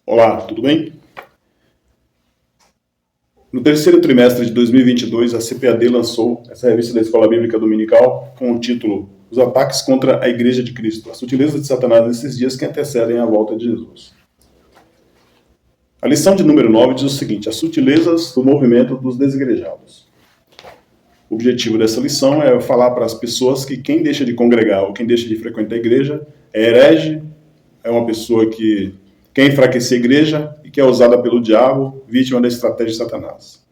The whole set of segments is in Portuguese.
Olá, tudo bem? No terceiro trimestre de 2022, a CPAD lançou essa revista da Escola Bíblica Dominical com o título Os Ataques contra a Igreja de Cristo, as sutilezas de Satanás nesses dias que antecedem a volta de Jesus. A lição de número 9 diz o seguinte: as sutilezas do movimento dos desigrejados. O objetivo dessa lição é falar para as pessoas que quem deixa de congregar ou quem deixa de frequentar a igreja é herege, é uma pessoa que quer enfraquecer a igreja e que é usada pelo diabo, vítima da estratégia de Satanás.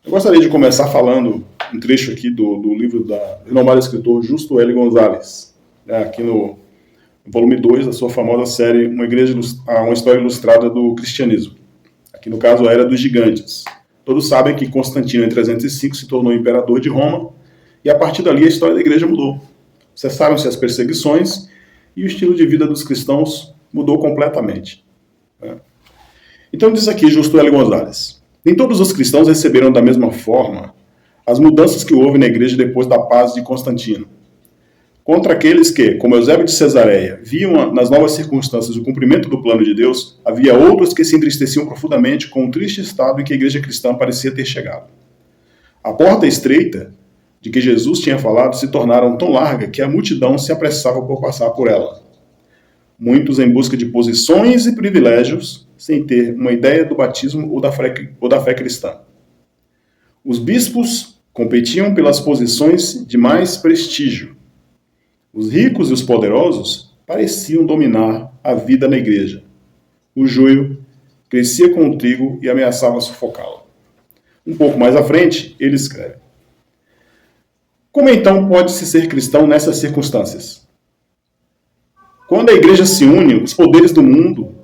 Eu gostaria de começar falando um trecho aqui do livro do renomado escritor Justo L. Gonzalez, aqui no volume 2 da sua famosa série Uma História Ilustrada do Cristianismo. Aqui no caso, a Era dos Gigantes. Todos sabem que Constantino, em 305, se tornou imperador de Roma, e a partir dali a história da igreja mudou. Cessaram-se as perseguições e o estilo de vida dos cristãos mudou completamente. Então diz aqui Justo L. Gonzalez: nem todos os cristãos receberam da mesma forma as mudanças que houve na igreja depois da paz de Constantino. Contra aqueles que, como Eusébio de Cesareia, viam nas novas circunstâncias o cumprimento do plano de Deus, havia outros que se entristeciam profundamente com o triste estado em que a igreja cristã parecia ter chegado. A porta estreita de que Jesus tinha falado se tornara tão larga que a multidão se apressava por passar por ela. Muitos em busca de posições e privilégios, sem ter uma ideia do batismo ou da fé cristã. Os bispos competiam pelas posições de mais prestígio. Os ricos e os poderosos pareciam dominar a vida na igreja. O joio crescia com o trigo e ameaçava sufocá-la. Um pouco mais à frente, ele escreve: como então pode-se ser cristão nessas circunstâncias? Quando a igreja se une aos poderes do mundo,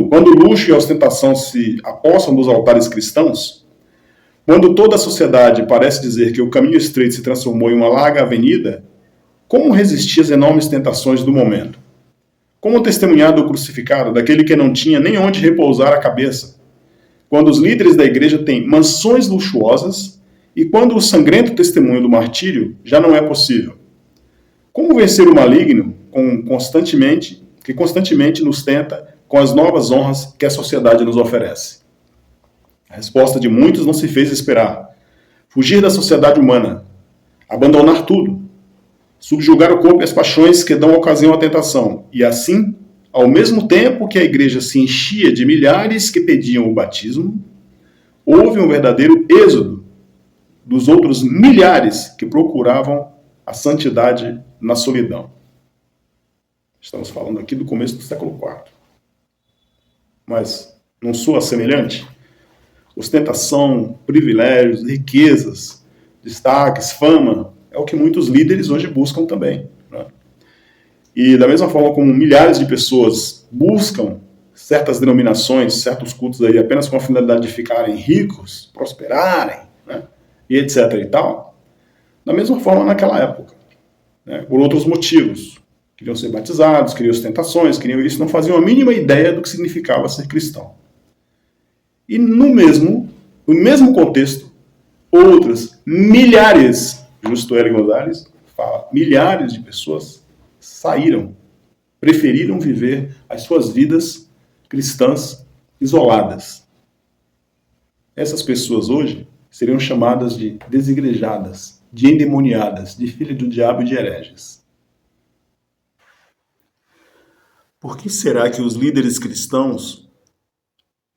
quando o luxo e a ostentação se apossam dos altares cristãos, quando toda a sociedade parece dizer que o caminho estreito se transformou em uma larga avenida, como resistir às enormes tentações do momento? Como testemunhar do crucificado, daquele que não tinha nem onde repousar a cabeça? Quando os líderes da igreja têm mansões luxuosas e quando o sangrento testemunho do martírio já não é possível? Como vencer o maligno que constantemente nos tenta com as novas honras que a sociedade nos oferece? A resposta de muitos não se fez esperar. Fugir da sociedade humana, abandonar tudo, subjugar o corpo e as paixões que dão ocasião à tentação, e assim, ao mesmo tempo que a igreja se enchia de milhares que pediam o batismo, houve um verdadeiro êxodo dos outros milhares que procuravam a santidade na solidão. Estamos falando aqui do começo do século IV. Mas não soa semelhante? Ostentação, privilégios, riquezas, destaques, fama, é o que muitos líderes hoje buscam também. Né? E da mesma forma como milhares de pessoas buscam certas denominações, certos cultos aí apenas com a finalidade de ficarem ricos, prosperarem, né? E etc. e tal, da mesma forma naquela época, né? Por outros motivos. Queriam ser batizados, queriam ostentações, queriam isso, não faziam a mínima ideia do que significava ser cristão. E no mesmo contexto, outras milhares, Justo L. Gonzalez fala, milhares de pessoas preferiram viver as suas vidas cristãs isoladas. Essas pessoas hoje seriam chamadas de desigrejadas, de endemoniadas, de filhas do diabo e de hereges. Por que será que os líderes cristãos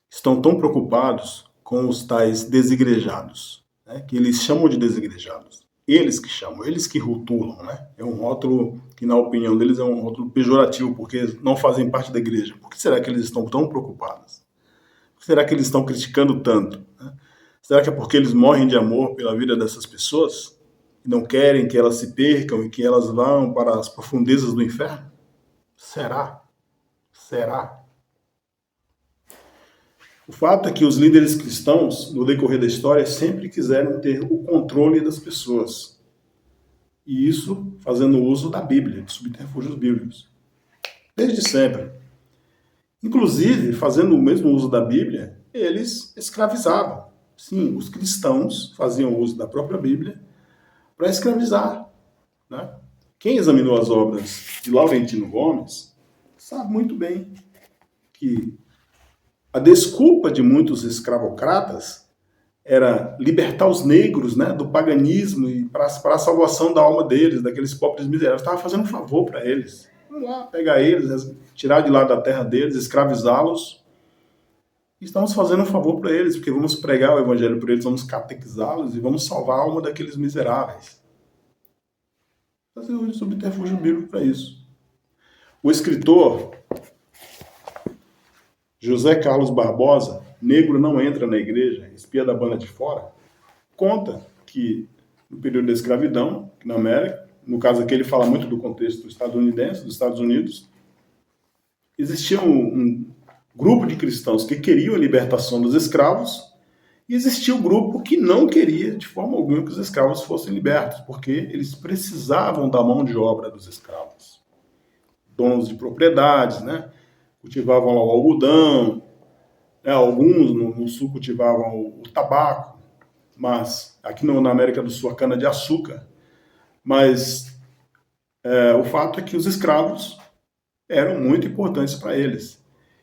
estão tão preocupados com os tais desigrejados, né? Que eles chamam de desigrejados? Eles que chamam, eles que rotulam, né? É um rótulo que, na opinião deles, é um rótulo pejorativo, porque não fazem parte da igreja. Por que será que eles estão tão preocupados? Por que será que eles estão criticando tanto? Né? Será que é porque eles morrem de amor pela vida dessas pessoas? E não querem que elas se percam e que elas vão para as profundezas do inferno? Será? Será? O fato é que os líderes cristãos, no decorrer da história, sempre quiseram ter o controle das pessoas. E isso fazendo uso da Bíblia, de subterfúgios bíblicos. Desde sempre. Inclusive, fazendo o mesmo uso da Bíblia, eles escravizavam. Sim, os cristãos faziam uso da própria Bíblia para escravizar. Né? Quem examinou as obras de Laurentino Gomes sabe muito bem que a desculpa de muitos escravocratas era libertar os negros, né, do paganismo e para a salvação da alma deles, daqueles pobres miseráveis. Estava fazendo um favor para eles. Vamos lá, pegar eles, tirar de lá da terra deles, escravizá-los. Estamos fazendo um favor para eles, porque vamos pregar o evangelho para eles, vamos catequizá-los e vamos salvar a alma daqueles miseráveis. Fazer um subterfúgio bíblico para isso. O escritor José Carlos Barbosa, Negro Não Entra na Igreja, Espia da Banda de Fora, conta que no período da escravidão, na América, no caso aqui ele fala muito do contexto estadunidense, dos Estados Unidos, existia um grupo de cristãos que queriam a libertação dos escravos e existia um grupo que não queria de forma alguma que os escravos fossem libertos, porque eles precisavam da mão de obra dos escravos. Donos de propriedades, né? Cultivavam lá o algodão, né? Alguns no sul cultivavam o tabaco, mas aqui na América do Sul a cana-de-açúcar. Mas o fato é que os escravos eram muito importantes para eles.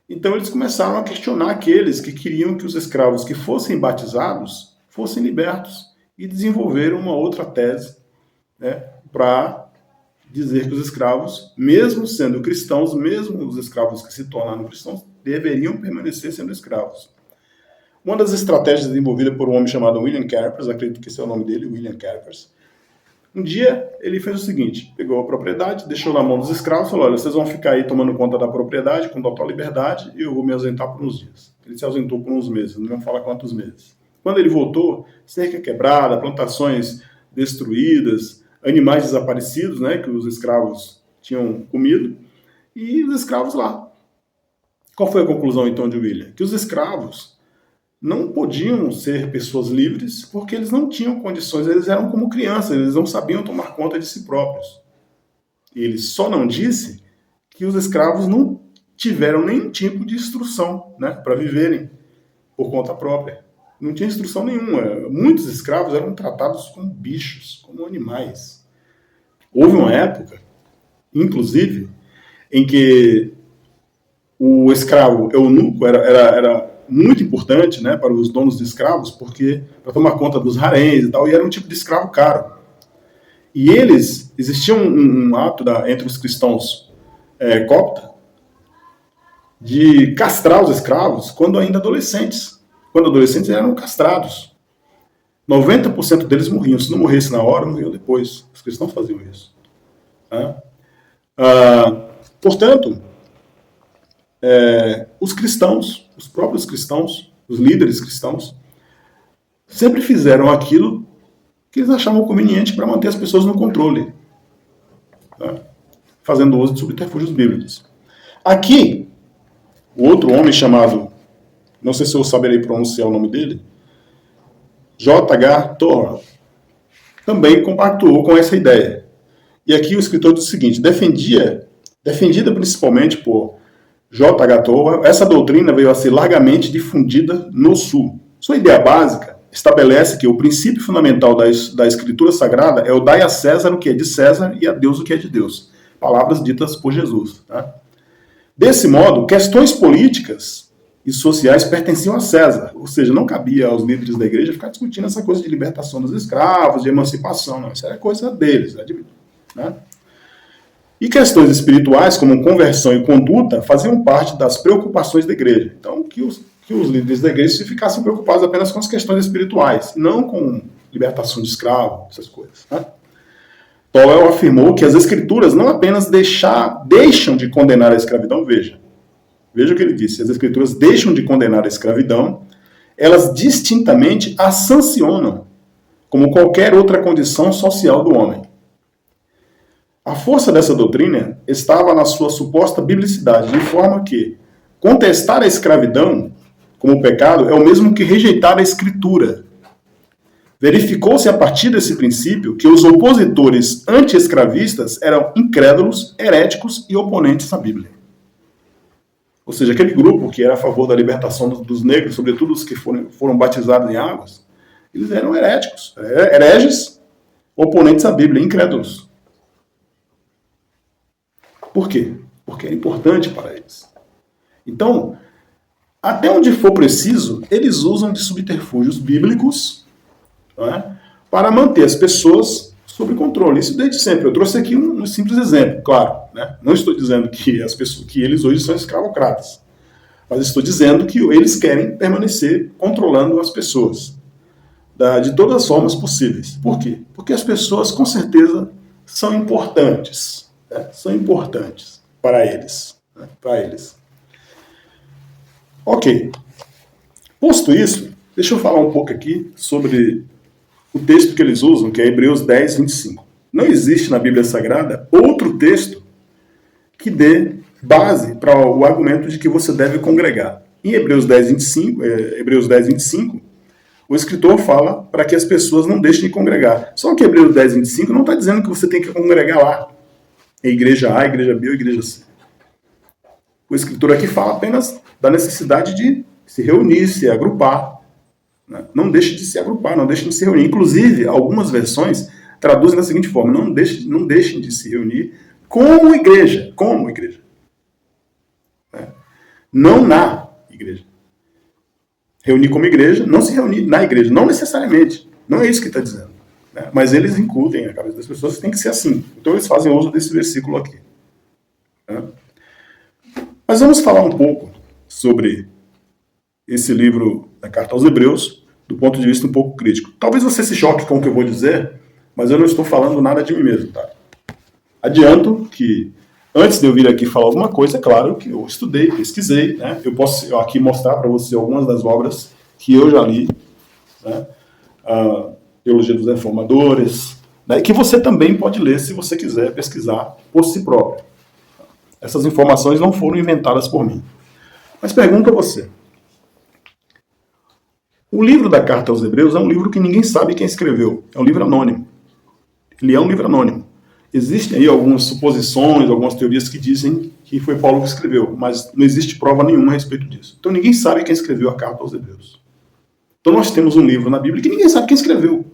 Então eles começaram a questionar aqueles que queriam que os escravos que fossem batizados fossem libertos e desenvolveram uma outra tese, né, para dizer que os escravos, mesmo sendo cristãos, mesmo os escravos que se tornaram cristãos, deveriam permanecer sendo escravos. Uma das estratégias desenvolvida por um homem chamado William Carpers, acredito que esse é o nome dele, William Carpers, um dia ele fez o seguinte, pegou a propriedade, deixou na mão dos escravos, falou, olha, vocês vão ficar aí tomando conta da propriedade com total liberdade e eu vou me ausentar por uns dias. Ele se ausentou por uns meses, não vamos falar quantos meses. Quando ele voltou, cerca quebrada, plantações destruídas, animais desaparecidos, né, que os escravos tinham comido, e os escravos lá. Qual foi a conclusão então de William? Que os escravos não podiam ser pessoas livres porque eles não tinham condições, eles eram como crianças, eles não sabiam tomar conta de si próprios. E ele só não disse que os escravos não tiveram nenhum tipo de instrução, né, para viverem por conta própria. Não tinha instrução nenhuma. Muitos escravos eram tratados como bichos, como animais. Houve uma época, inclusive, em que o escravo eunuco era muito importante, né, para os donos de escravos, porque para tomar conta dos haréns e tal, e era um tipo de escravo caro. E existia um ato entre os cristãos copta de castrar os escravos quando ainda adolescentes. Quando adolescentes eram castrados. 90% deles morriam. Se não morresse na hora, morriam depois. Os cristãos faziam isso. Portanto, os cristãos, os próprios cristãos, os líderes cristãos, sempre fizeram aquilo que eles achavam conveniente para manter as pessoas no controle, tá? Fazendo uso de subterfúgios bíblicos. Aqui, o outro homem chamado, não sei se eu saberei pronunciar o nome dele, J.H. Torrell, também compactuou com essa ideia. E aqui o escritor diz o seguinte, defendida principalmente por J.H. Torrell, essa doutrina veio a ser largamente difundida no Sul. Sua ideia básica estabelece que o princípio fundamental da Escritura Sagrada é o dai a César o que é de César e a Deus o que é de Deus. Palavras ditas por Jesus. Tá? Desse modo, questões políticas e sociais pertenciam a César, ou seja, não cabia aos líderes da igreja ficar discutindo essa coisa de libertação dos escravos, de emancipação, não. Isso era coisa deles, né? E questões espirituais, como conversão e conduta, faziam parte das preocupações da igreja. Então, que os líderes da igreja ficassem preocupados apenas com as questões espirituais, não com libertação de escravo, essas coisas. Né? Torrell afirmou que as escrituras não apenas deixam de condenar a escravidão, veja o que ele disse, as escrituras deixam de condenar a escravidão, elas distintamente a sancionam, como qualquer outra condição social do homem. A força dessa doutrina estava na sua suposta biblicidade, de forma que contestar a escravidão como pecado é o mesmo que rejeitar a Escritura. Verificou-se a partir desse princípio que os opositores anti-escravistas eram incrédulos, heréticos e oponentes à Bíblia. Ou seja, aquele grupo que era a favor da libertação dos negros, sobretudo os que foram batizados em águas, eles eram heréticos, hereges, oponentes à Bíblia, incrédulos. Por quê? porque é importante para eles. Então, até onde for preciso, eles usam de subterfúgios bíblicos, não é, para manter as pessoas sob controle. Isso desde sempre. Eu trouxe aqui um simples exemplo, claro. Né? Não estou dizendo que as pessoas, que eles hoje são escravocratas, mas estou dizendo que eles querem permanecer controlando as pessoas de todas as formas possíveis. Por quê? Porque as pessoas, com certeza, são importantes. Né? São importantes para eles. Né? Para eles. Ok. Posto isso, deixa eu falar um pouco aqui sobre o texto que eles usam, que é Hebreus 10, 25. Não existe na Bíblia Sagrada outro texto que dê base para o argumento de que você deve congregar. Em Hebreus 10, 25, o escritor fala para que as pessoas não deixem de congregar. Só que Hebreus 10, 25 não está dizendo que você tem que congregar lá, em igreja A, igreja B ou igreja C. O escritor aqui fala apenas da necessidade de se reunir, se agrupar. Né? Não deixe de se agrupar, não deixe de se reunir. Inclusive, algumas versões traduzem da seguinte forma: não deixem de se reunir como igreja. Como igreja. Né? Não na igreja. Reunir como igreja, não se reunir na igreja. Não necessariamente. Não é isso que está dizendo. Né? Mas eles incutem na cabeça das pessoas que tem que ser assim. Então eles fazem uso desse versículo aqui. Né? Mas vamos falar um pouco sobre esse livro da Carta aos Hebreus, do ponto de vista um pouco crítico. Talvez você se choque com o que eu vou dizer, mas eu não estou falando nada de mim mesmo, tá? Adianto que, antes de eu vir aqui falar alguma coisa, é claro que eu estudei, pesquisei, né? Eu posso aqui mostrar para você algumas das obras que eu já li, né? A Teologia dos Reformadores, né? Que você também pode ler se você quiser pesquisar por si próprio. Essas informações não foram inventadas por mim. Mas pergunto a você. O livro da Carta aos Hebreus é um livro que ninguém sabe quem escreveu. É um livro anônimo. Ele é um livro anônimo. Existem aí algumas suposições, algumas teorias que dizem que foi Paulo que escreveu, mas não existe prova nenhuma a respeito disso. Então ninguém sabe quem escreveu a Carta aos Hebreus. Então nós temos um livro na Bíblia que ninguém sabe quem escreveu.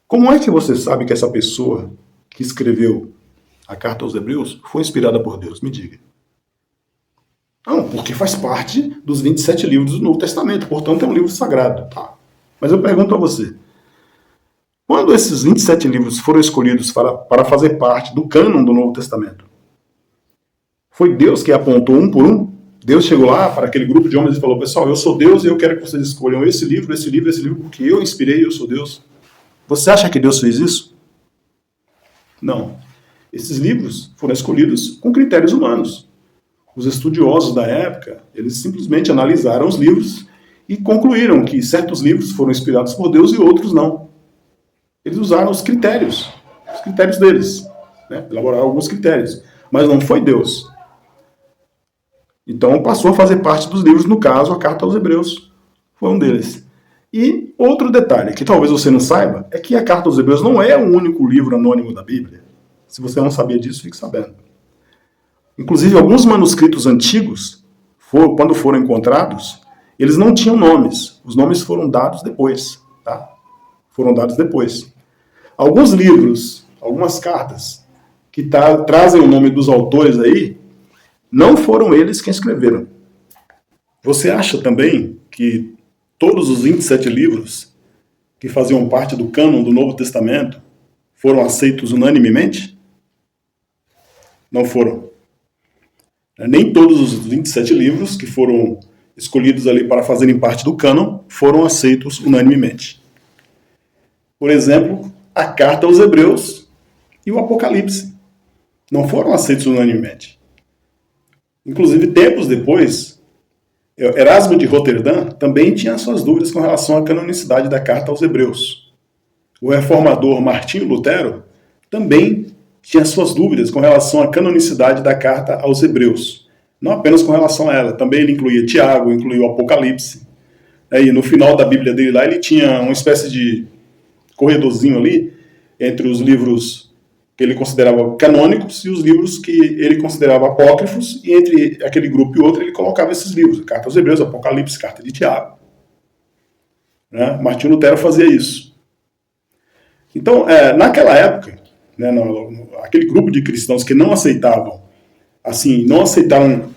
Como é que você sabe que essa pessoa que escreveu a Carta aos Hebreus foi inspirada por Deus? Me diga. Não, porque faz parte dos 27 livros do Novo Testamento, portanto é um livro sagrado. Tá. Mas eu pergunto a você, quando esses 27 livros foram escolhidos para fazer parte do cânon do Novo Testamento, foi Deus que apontou um por um? Deus chegou lá para aquele grupo de homens e falou: pessoal, eu sou Deus e eu quero que vocês escolham esse livro, esse livro, esse livro, porque eu inspirei, eu sou Deus. Você acha que Deus fez isso? Não. Esses livros foram escolhidos com critérios humanos. Os estudiosos da época, eles simplesmente analisaram os livros e concluíram que certos livros foram inspirados por Deus e outros não. Eles usaram os critérios deles, né? Elaboraram alguns critérios, mas não foi Deus. Então passou a fazer parte dos livros, no caso, a Carta aos Hebreus foi um deles. E outro detalhe, que talvez você não saiba, é que a Carta aos Hebreus não é o único livro anônimo da Bíblia. Se você não sabia disso, fique sabendo. Inclusive, alguns manuscritos antigos, quando foram encontrados, eles não tinham nomes. Os nomes foram dados depois. Tá? Foram dados depois. Alguns livros, algumas cartas, que trazem o nome dos autores aí, não foram eles quem escreveram. Você acha também que todos os 27 livros que faziam parte do cânon do Novo Testamento foram aceitos unanimemente? Não foram. Nem todos os 27 livros que foram escolhidos ali para fazerem parte do cânon foram aceitos unanimemente. Por exemplo, a Carta aos Hebreus e o Apocalipse não foram aceitos unanimemente. Inclusive, tempos depois, Erasmo de Roterdã também tinha suas dúvidas com relação à canonicidade da Carta aos Hebreus. O reformador Martinho Lutero também tinha suas dúvidas com relação à canonicidade da Carta aos Hebreus. Não apenas com relação a ela, também ele incluía Tiago, incluía o Apocalipse. E no final da Bíblia dele lá, ele tinha uma espécie de corredorzinho ali entre os livros que ele considerava canônicos e os livros que ele considerava apócrifos, e entre aquele grupo e outro ele colocava esses livros, Carta aos Hebreus, Apocalipse, Carta de Tiago. Né? Martinho Lutero fazia isso. Então, naquela época, né, aquele grupo de cristãos que não aceitavam, assim, não aceitaram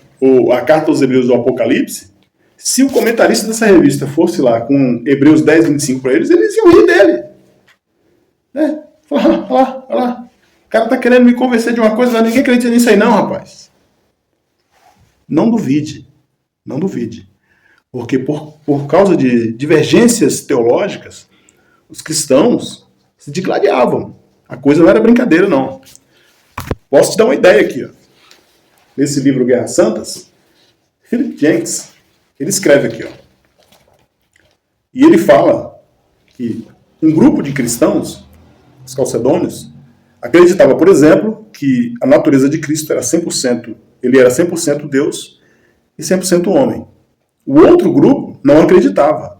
a carta aos Hebreus do Apocalipse, se o comentarista dessa revista fosse lá com Hebreus 10, 25 para eles iam rir dele. Né? Olha lá. O cara tá querendo me convencer de uma coisa, ninguém acredita nisso aí não, rapaz. Não duvide. Porque por causa de divergências teológicas, os cristãos se digladiavam. A coisa não era brincadeira, não. Posso te dar uma ideia aqui. Ó. Nesse livro Guerras Santas, Philip Yancey, ele escreve aqui. Ó. E ele fala que um grupo de cristãos, os calcedônios, acreditava, por exemplo, que a natureza de Cristo era 100%, ele era 100% Deus e 100% homem. O outro grupo não acreditava.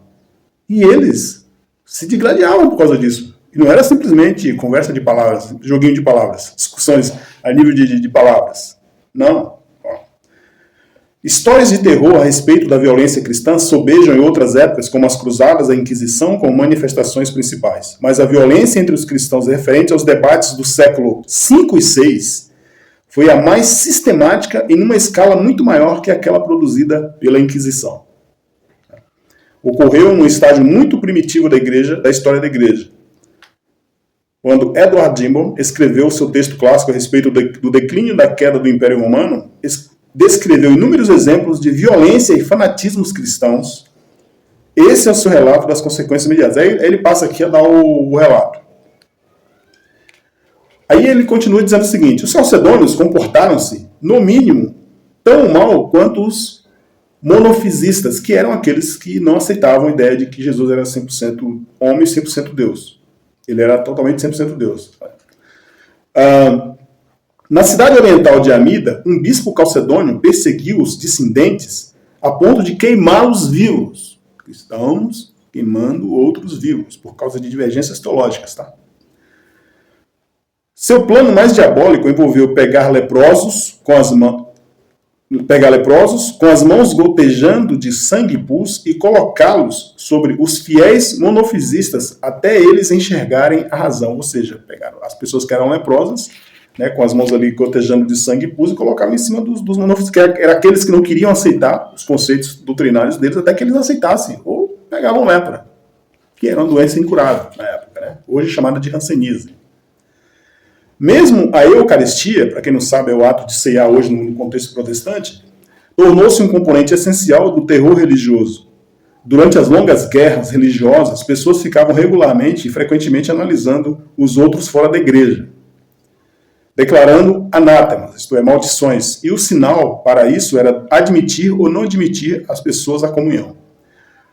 E eles se digladiavam por causa disso. E não era simplesmente conversa de palavras, joguinho de palavras, discussões a nível de palavras. Não. Histórias de terror a respeito da violência cristã sobejam em outras épocas, como as cruzadas, a Inquisição, como manifestações principais. Mas a violência entre os cristãos referente aos debates do século V e VI foi a mais sistemática em uma escala muito maior que aquela produzida pela Inquisição. Ocorreu num estágio muito primitivo da história da Igreja. Quando Edward Gibbon escreveu seu texto clássico a respeito do declínio da queda do Império Romano, descreveu inúmeros exemplos de violência e fanatismos cristãos. Esse é o seu relato das consequências imediatas. Aí ele passa aqui a dar o relato. Aí ele continua dizendo o seguinte: os calcedônios comportaram-se, no mínimo, tão mal quanto os monofisistas, que eram aqueles que não aceitavam a ideia de que Jesus era 100% homem e 100% Deus. Ele era totalmente 100% Deus. Na cidade oriental de Amida, um bispo calcedônio perseguiu os dissidentes a ponto de queimá-los vivos. Cristãos queimando outros vivos, por causa de divergências teológicas. Tá? Seu plano mais diabólico envolveu pegar leprosos com as mãos gotejando de sangue e pus e colocá-los sobre os fiéis monofisistas até eles enxergarem a razão. Ou seja, pegaram as pessoas que eram leprosas, né, com as mãos ali gotejando de sangue e pus e colocavam em cima dos monofisistas, que eram aqueles que não queriam aceitar os conceitos doutrinários deles até que eles aceitassem, ou pegavam lepra, que era uma doença incurável na época, né, hoje chamada de hanseníase. Mesmo a Eucaristia, para quem não sabe, é o ato de ceiar hoje no contexto protestante, tornou-se um componente essencial do terror religioso. Durante as longas guerras religiosas, pessoas ficavam regularmente e frequentemente analisando os outros fora da igreja, declarando anátemas, isto é, maldições, e o sinal para isso era admitir ou não admitir as pessoas à comunhão.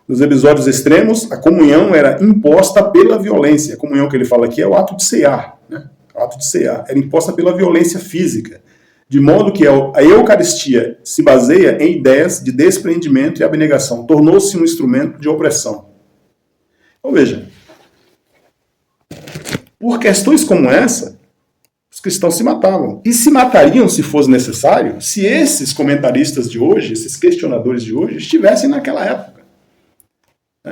Nos episódios extremos, a comunhão era imposta pela violência. A comunhão que ele fala aqui é o ato de ceiar, né? O ato de ceiar era imposta pela violência física, de modo que a Eucaristia se baseia em ideias de desprendimento e abnegação, tornou-se um instrumento de opressão. Então veja, por questões como essa, os cristãos se matavam. E se matariam se fosse necessário, se esses comentaristas de hoje, esses questionadores de hoje, estivessem naquela época.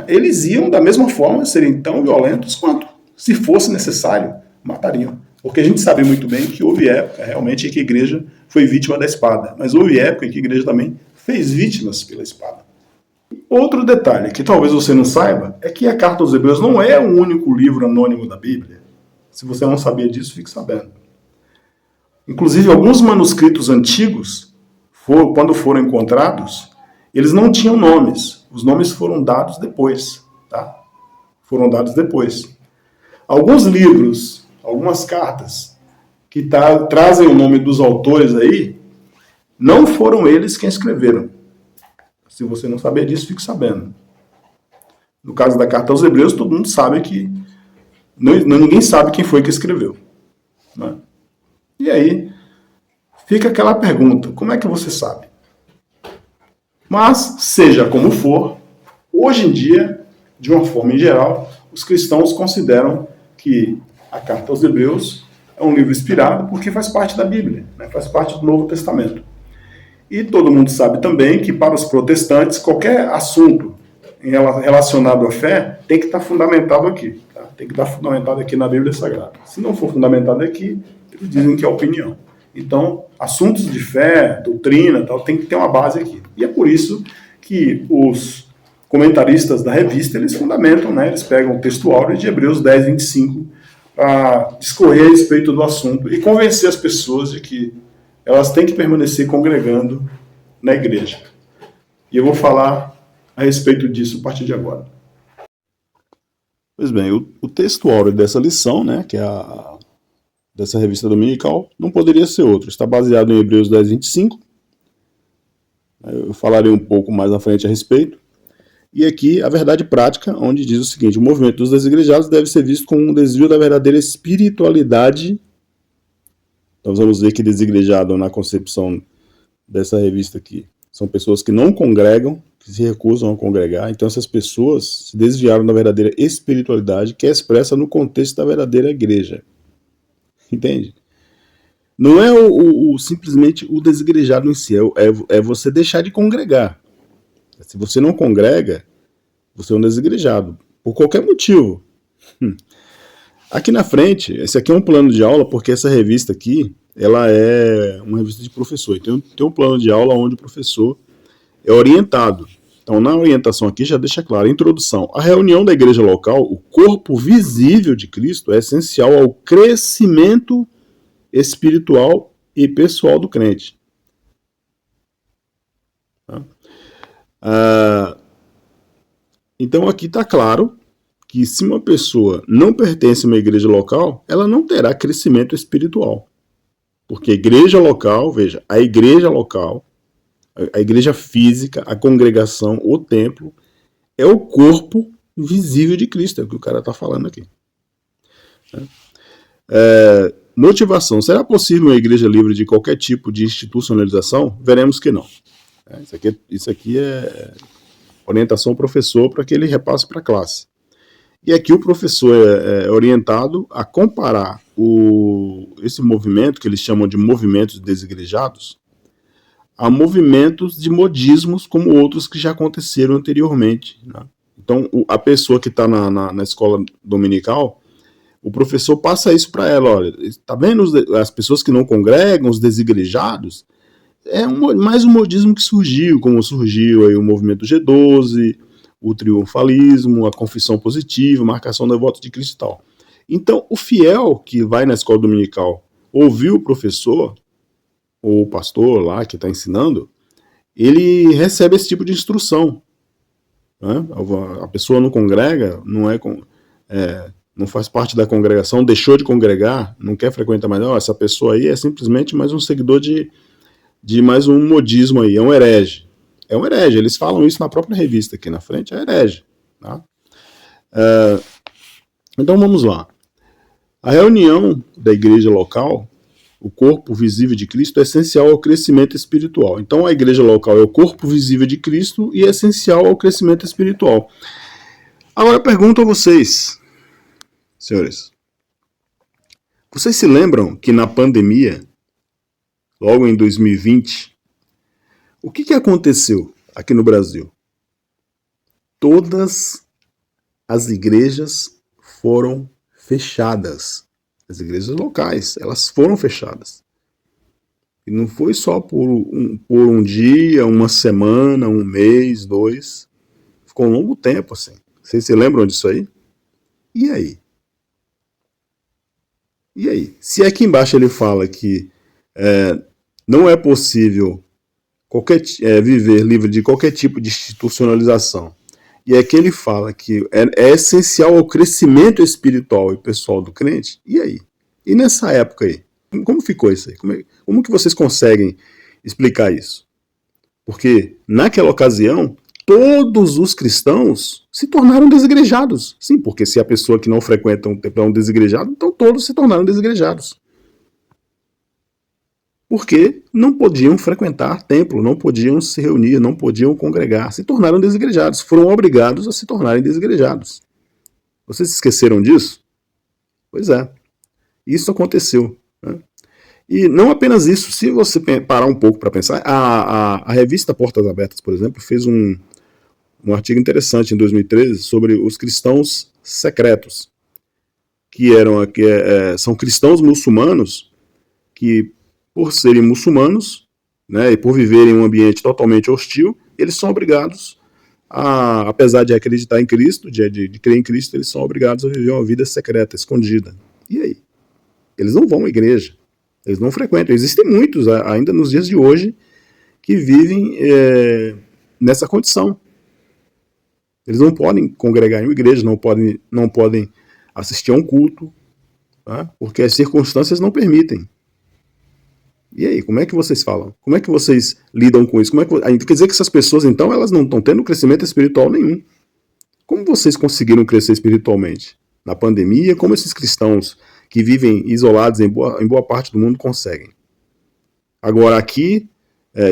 Eles iam, da mesma forma, serem tão violentos quanto, se fosse necessário, matariam. Porque a gente sabe muito bem que houve época, realmente, em que a igreja foi vítima da espada. Mas houve época em que a igreja também fez vítimas pela espada. Outro detalhe que talvez você não saiba é que a Carta aos Hebreus não é o único livro anônimo da Bíblia. Se você não sabia disso, fique sabendo. Inclusive, alguns manuscritos antigos, quando foram encontrados, eles não tinham nomes. Os nomes foram dados depois. Tá? Foram dados depois. Alguns livros, algumas cartas que trazem o nome dos autores aí, não foram eles quem escreveram. Se você não sabia disso, fique sabendo. No caso da Carta aos Hebreus, todo mundo sabe que ninguém sabe quem foi que escreveu. Né? E aí, fica aquela pergunta, como é que você sabe? Mas, seja como for, hoje em dia, de uma forma em geral, os cristãos consideram que a Carta aos Hebreus é um livro inspirado porque faz parte da Bíblia, né? Faz parte do Novo Testamento. E todo mundo sabe também que para os protestantes, qualquer assunto relacionado à fé tem que estar fundamentado aqui. Tá? Tem que estar fundamentado aqui na Bíblia Sagrada. Se não for fundamentado aqui, eles dizem que é opinião. Então, assuntos de fé, doutrina, tal, tem que ter uma base aqui. E é por isso que os comentaristas da revista, eles fundamentam, né, eles pegam o texto áureo de Hebreus 10, 25, para discorrer a respeito do assunto e convencer as pessoas de que elas têm que permanecer congregando na igreja. E eu vou falar a respeito disso a partir de agora. Pois bem, o texto áureo dessa lição, né, que é dessa revista dominical, não poderia ser outro. Está baseado em Hebreus 10, 25. Eu falarei um pouco mais à frente a respeito. E aqui a verdade prática, onde diz o seguinte: o movimento dos desigrejados deve ser visto como um desvio da verdadeira espiritualidade. Então vamos ver que desigrejado, na concepção dessa revista aqui, são pessoas que não congregam, que se recusam a congregar. Então essas pessoas se desviaram da verdadeira espiritualidade, que é expressa no contexto da verdadeira igreja. Entende? Não é simplesmente o desigrejado em si, é você deixar de congregar. Se você não congrega, você é um desigrejado, por qualquer motivo. Aqui na frente, esse aqui é um plano de aula, porque essa revista aqui, ela é uma revista de professor. Então tem um plano de aula onde o professor é orientado. Então na orientação aqui já deixa claro: introdução. A reunião da igreja local, o corpo visível de Cristo, é essencial ao crescimento espiritual e pessoal do crente. Então aqui está claro que se uma pessoa não pertence a uma igreja local, ela não terá crescimento espiritual. Porque a igreja local, veja, a igreja local, a igreja física, a congregação, o templo, é o corpo visível de Cristo, é o que o cara está falando aqui. Motivação. Será possível uma igreja livre de qualquer tipo de institucionalização? Veremos que não. Isso aqui é orientação ao professor para que ele repasse para a classe. E aqui o professor é orientado a comparar esse movimento, que eles chamam de movimentos desigrejados, a movimentos de modismos como outros que já aconteceram anteriormente. Né? Então, a pessoa que está na escola dominical, o professor passa isso para ela: olha, está vendo as pessoas que não congregam, os desigrejados? É mais um modismo que surgiu, como surgiu aí o movimento G12, o triunfalismo, a confissão positiva, a marcação da voto de Cristo e tal. Então, o fiel que vai na escola dominical ouvir o professor, ou o pastor lá que está ensinando, ele recebe esse tipo de instrução. Né? A pessoa não congrega, não faz parte da congregação, deixou de congregar, não quer frequentar mais. Não, essa pessoa aí é simplesmente mais um seguidor de mais um modismo aí, é um herege. É um herege, eles falam isso na própria revista aqui na frente, é herege. Tá? Então vamos lá. A reunião da igreja local, o corpo visível de Cristo, é essencial ao crescimento espiritual. Então a igreja local é o corpo visível de Cristo e é essencial ao crescimento espiritual. Agora eu pergunto a vocês, senhores, vocês se lembram que na pandemia, logo em 2020, o que aconteceu aqui no Brasil? Todas as igrejas foram fechadas. As igrejas locais, elas foram fechadas. E não foi só por um dia, uma semana, um mês, 2. Ficou um longo tempo assim. Vocês se lembram disso aí? E aí? E aí? Se aqui embaixo ele fala que não é possível viver livre de qualquer tipo de institucionalização, e aqui ele fala que é essencial ao crescimento espiritual e pessoal do crente, e aí? E nessa época aí? Como ficou isso aí? Como que vocês conseguem explicar isso? Porque naquela ocasião, todos os cristãos se tornaram desigrejados. Sim, porque se a pessoa que não frequenta um templo é um desigrejado, então todos se tornaram desigrejados. Porque não podiam frequentar templo, não podiam se reunir, não podiam congregar, se tornaram desigrejados, foram obrigados a se tornarem desigrejados. Vocês esqueceram disso? Pois é, isso aconteceu. Né? E não apenas isso, se você parar um pouco para pensar, a revista Portas Abertas, por exemplo, fez um artigo interessante em 2013 sobre os cristãos secretos. são cristãos muçulmanos que, por serem muçulmanos, né, e por viverem em um ambiente totalmente hostil, eles são obrigados apesar de acreditar em Cristo, de crer em Cristo, eles são obrigados a viver uma vida secreta, escondida. E aí? Eles não vão à igreja, eles não frequentam. Existem muitos, ainda nos dias de hoje, que vivem nessa condição. Eles não podem congregar em uma igreja, não podem assistir a um culto, tá? Porque as circunstâncias não permitem. E aí, como é que vocês falam? Como é que vocês lidam com isso? Quer dizer que essas pessoas, então, elas não estão tendo crescimento espiritual nenhum. Como vocês conseguiram crescer espiritualmente? Na pandemia, como esses cristãos que vivem isolados em boa parte do mundo conseguem? Agora aqui,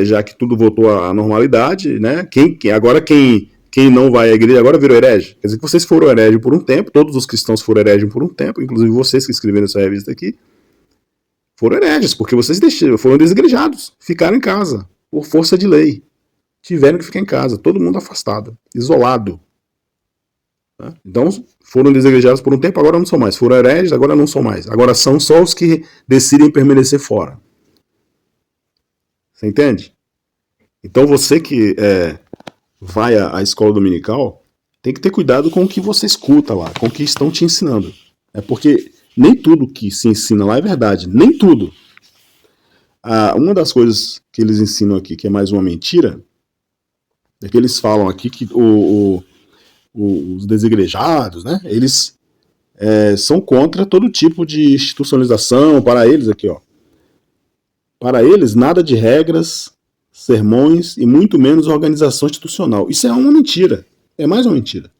já que tudo voltou à normalidade, né? Quem não vai à igreja agora virou herege. Quer dizer que vocês foram herege por um tempo, todos os cristãos foram herege por um tempo, inclusive vocês que escreveram essa revista aqui, foram hereges, porque vocês foram desigrejados, ficaram em casa, por força de lei. Tiveram que ficar em casa, todo mundo afastado, isolado. Tá? Então, foram desigrejados por um tempo, agora não são mais. Foram hereges, agora não são mais. Agora são só os que decidem permanecer fora. Você entende? Então, você que vai à escola dominical, tem que ter cuidado com o que você escuta lá, com o que estão te ensinando. É porque nem tudo que se ensina lá é verdade. Nem tudo. Uma das coisas que eles ensinam aqui, que é mais uma mentira, é que eles falam aqui que os desigrejados, né, eles são contra todo tipo de institucionalização. Para eles, aqui, ó, para eles, nada de regras, sermões e muito menos organização institucional. Isso é uma mentira. É mais uma mentira.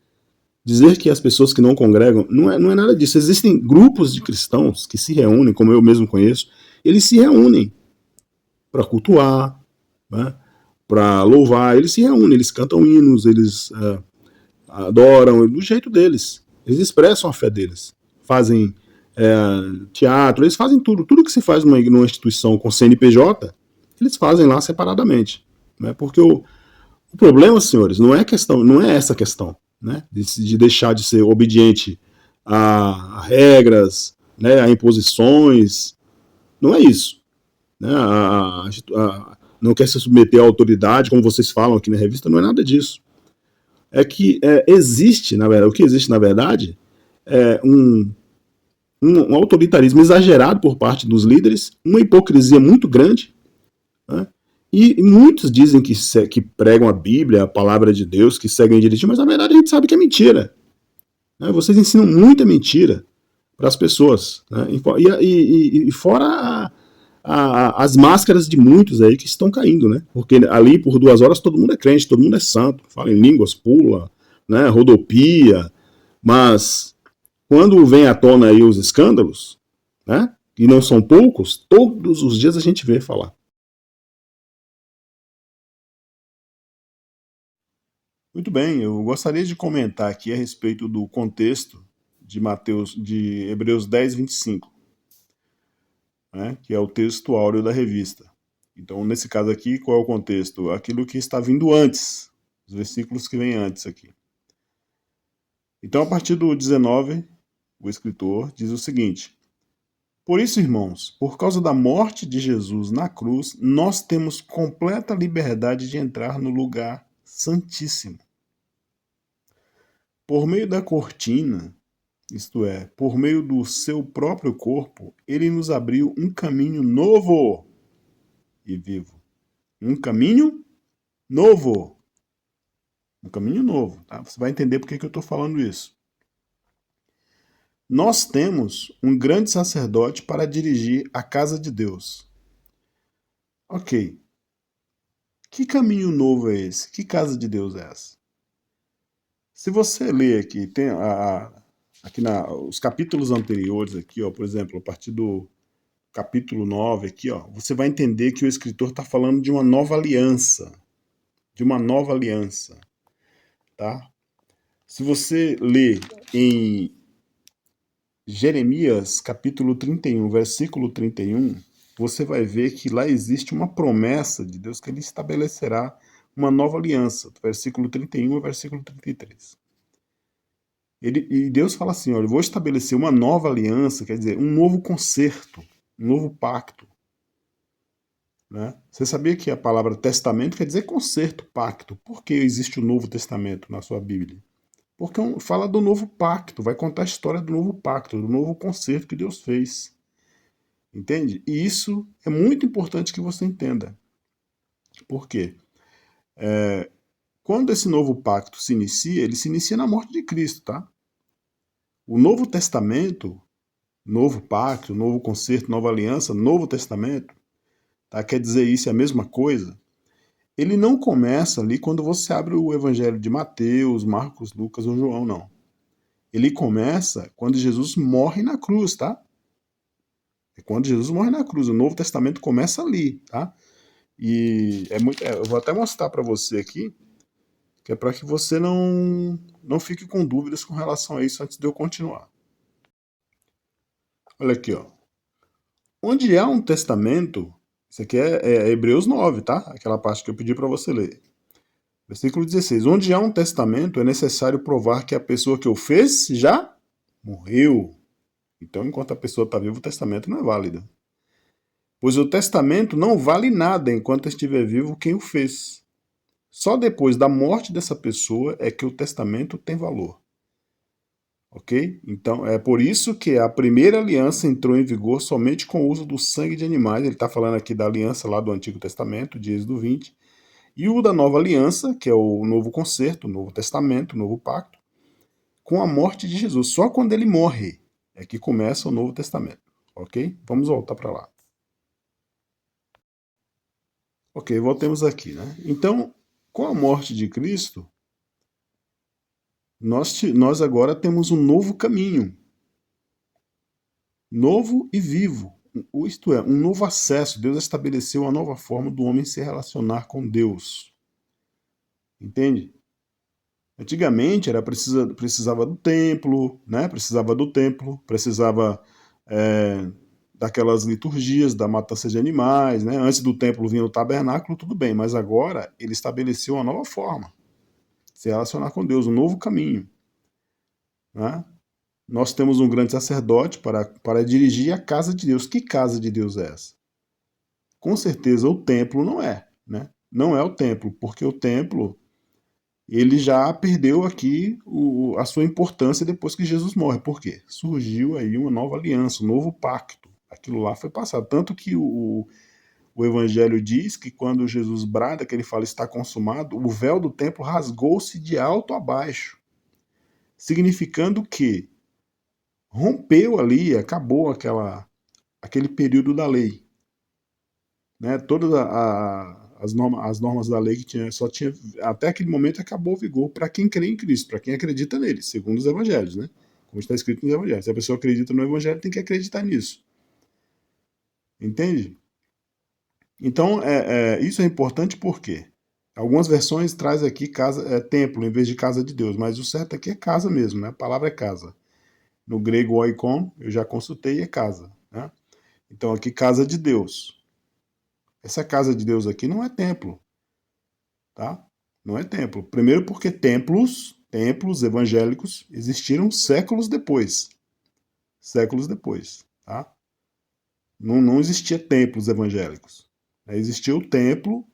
Dizer que as pessoas que não congregam, não é nada disso. Existem grupos de cristãos que se reúnem, como eu mesmo conheço, eles se reúnem para cultuar, né, para louvar, eles se reúnem, eles cantam hinos, eles adoram do jeito deles, eles expressam a fé deles, fazem teatro, eles fazem tudo que se faz numa instituição com CNPJ, eles fazem lá separadamente, né, porque o problema, senhores, não é essa questão, né, de deixar de ser obediente a regras, né, a imposições, não é isso, né, não quer se submeter à autoridade, como vocês falam aqui na revista, não é nada disso. É que existe, na verdade, o que existe na verdade é um autoritarismo exagerado por parte dos líderes, uma hipocrisia muito grande, né? E muitos dizem que pregam a Bíblia, a palavra de Deus, que seguem direitinho, mas na verdade a gente sabe que é mentira, né? Vocês ensinam muita mentira para as pessoas, né? E fora as máscaras de muitos aí que estão caindo, né? Porque ali por 2 horas todo mundo é crente, todo mundo é santo, fala em línguas, pula, né? Rodopia, mas quando vem à tona aí os escândalos, né? E não são poucos, todos os dias a gente vê falar. Muito bem, eu gostaria de comentar aqui a respeito do contexto de Hebreus 10, 25. Né, que é o texto áureo da revista. Então, nesse caso aqui, qual é o contexto? Aquilo que está vindo antes, os versículos que vêm antes aqui. Então, a partir do 19, o escritor diz o seguinte: por isso, irmãos, por causa da morte de Jesus na cruz, nós temos completa liberdade de entrar no lugar santíssimo. Por meio da cortina, isto é, por meio do seu próprio corpo, ele nos abriu um caminho novo e vivo. Um caminho novo. Um caminho novo, tá? Você vai entender por que eu estou falando isso. Nós temos um grande sacerdote para dirigir a casa de Deus. Ok. Que caminho novo é esse? Que casa de Deus é essa? Se você ler aqui, tem aqui os capítulos anteriores aqui, ó, por exemplo, a partir do capítulo 9 aqui, ó, você vai entender que o escritor está falando de uma nova aliança. De uma nova aliança. Tá? Se você ler em Jeremias capítulo 31, versículo 31, você vai ver que lá existe uma promessa de Deus que ele estabelecerá uma nova aliança, versículo 31 e versículo 33. E Deus fala assim, olha, eu vou estabelecer uma nova aliança, quer dizer, um novo concerto, um novo pacto. Né? Você sabia que a palavra testamento quer dizer concerto, pacto? Por que existe o Novo Testamento na sua Bíblia? Porque fala do novo pacto, vai contar a história do novo pacto, do novo concerto que Deus fez. Entende? E isso é muito importante que você entenda. Por quê? Quando esse novo pacto se inicia, ele se inicia na morte de Cristo, tá? O Novo Testamento, novo pacto, novo concerto, nova aliança, Novo Testamento, tá? Quer dizer isso é a mesma coisa? Ele não começa ali quando você abre o Evangelho de Mateus, Marcos, Lucas ou João, não. Ele começa quando Jesus morre na cruz, tá? É quando Jesus morre na cruz. O Novo Testamento começa ali, tá? E eu vou até mostrar para você aqui, que é para que você não fique com dúvidas com relação a isso antes de eu continuar. Olha aqui, ó. Onde há um testamento, isso aqui é Hebreus 9, tá? Aquela parte que eu pedi para você ler. Versículo 16. Onde há um testamento, é necessário provar que a pessoa que o fez já morreu. Então, enquanto a pessoa está viva, o testamento não é válido. Pois o testamento não vale nada enquanto estiver vivo quem o fez. Só depois da morte dessa pessoa é que o testamento tem valor. Ok? Então, é por isso que a primeira aliança entrou em vigor somente com o uso do sangue de animais. Ele está falando aqui da aliança lá do Antigo Testamento, de Êxodo 20. E o da nova aliança, que é o novo concerto, o novo testamento, o novo pacto, com a morte de Jesus. Só quando ele morre é que começa o Novo Testamento. Ok? Vamos voltar para lá. Ok, voltemos aqui, né? Então, com a morte de Cristo, nós agora temos um novo caminho, novo e vivo. Isto é, um novo acesso. Deus estabeleceu uma nova forma do homem se relacionar com Deus. Entende? Antigamente precisava do templo, né? Precisava daquelas liturgias da matança de animais, né? Antes do templo vinha o tabernáculo, tudo bem, mas agora ele estabeleceu uma nova forma de se relacionar com Deus, um novo caminho. Né? Nós temos um grande sacerdote para dirigir a casa de Deus. Que casa de Deus é essa? Com certeza o templo não é, né? Não é o templo, porque o templo ele já perdeu aqui a sua importância depois que Jesus morre. Por quê? Surgiu aí uma nova aliança, um novo pacto. Aquilo lá foi passado. Tanto que o Evangelho diz que quando Jesus brada, que ele fala está consumado, o véu do templo rasgou-se de alto a baixo, significando que rompeu ali, acabou aquele período da lei. Né? Todas as normas da lei que só tinha, até aquele momento acabou o vigor para quem crê em Cristo, para quem acredita nele, segundo os evangelhos, né? Como está escrito nos evangelhos. Se a pessoa acredita no evangelho, tem que acreditar nisso. Entende? Então, isso é importante porque algumas versões traz aqui templo em vez de casa de Deus, mas o certo aqui é casa mesmo, né? A palavra é casa. No grego oikon, eu já consultei, é casa. Né? Então aqui casa de Deus. Essa casa de Deus aqui não é templo, tá? Não é templo. Primeiro porque templos evangélicos existiram séculos depois. Séculos depois, tá? Não existia templos evangélicos. Existia o templo,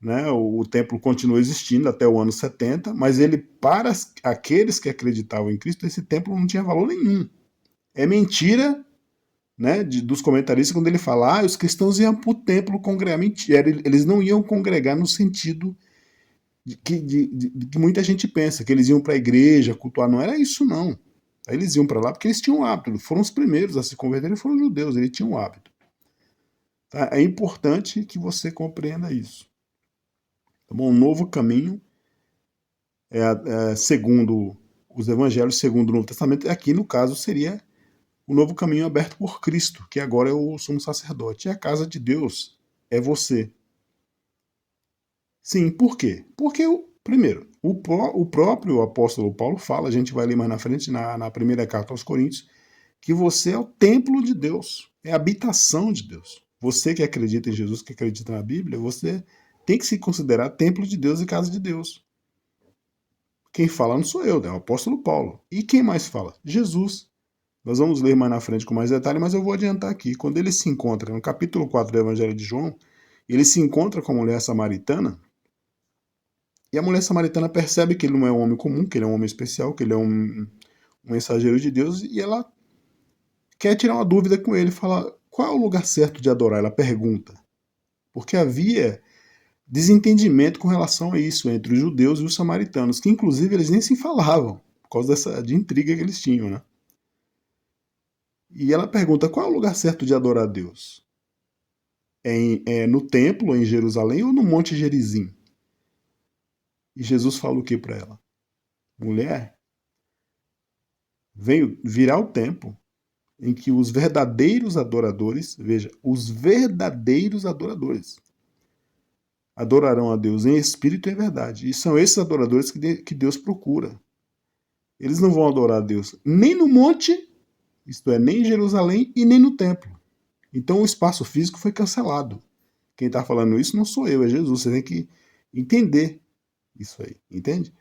né? O templo continua existindo até o ano 70, mas ele, para aqueles que acreditavam em Cristo, esse templo não tinha valor nenhum. É mentira, né, dos comentaristas quando ele fala os cristãos iam para o templo congregar. Mentira, eles não iam congregar no sentido de que muita gente pensa, que eles iam para a igreja cultuar. Não era isso, não. Eles iam para lá porque eles tinham um hábito. Foram os primeiros a se converterem, foram os judeus, eles tinham um hábito. Tá? É importante que você compreenda isso. Tá bom? Um novo caminho, segundo os evangelhos, segundo o Novo Testamento, aqui no caso seria o novo caminho aberto por Cristo, que agora é o sumo sacerdote. E a casa de Deus é você. Sim, por quê? Porque, primeiro, o próprio apóstolo Paulo fala, a gente vai ler mais na frente, na primeira carta aos Coríntios, que você é o templo de Deus, é a habitação de Deus. Você que acredita em Jesus, que acredita na Bíblia, você tem que se considerar templo de Deus e casa de Deus. Quem fala não sou eu, é o apóstolo Paulo. E quem mais fala? Jesus. Nós vamos ler mais na frente com mais detalhe, mas eu vou adiantar aqui. Quando ele se encontra, no capítulo 4 do Evangelho de João, ele se encontra com a mulher samaritana, e a mulher samaritana percebe que ele não é um homem comum, que ele é um homem especial, que ele é um mensageiro de Deus, e ela quer tirar uma dúvida com ele, fala, qual é o lugar certo de adorar? Ela pergunta. Porque havia desentendimento com relação a isso entre os judeus e os samaritanos, que inclusive eles nem se falavam, por causa de intriga que eles tinham, né? E ela pergunta, qual é o lugar certo de adorar a Deus? É no templo, em Jerusalém, ou no Monte Gerizim? E Jesus fala o que para ela? Mulher, virá o tempo em que os verdadeiros adoradores, veja, os verdadeiros adoradores, adorarão a Deus em espírito e em verdade. E são esses adoradores que Deus procura. Eles não vão adorar a Deus nem no monte, isto é, nem em Jerusalém e nem no templo. Então o espaço físico foi cancelado. Quem está falando isso não sou eu, é Jesus. Você tem que entender isso aí, entende?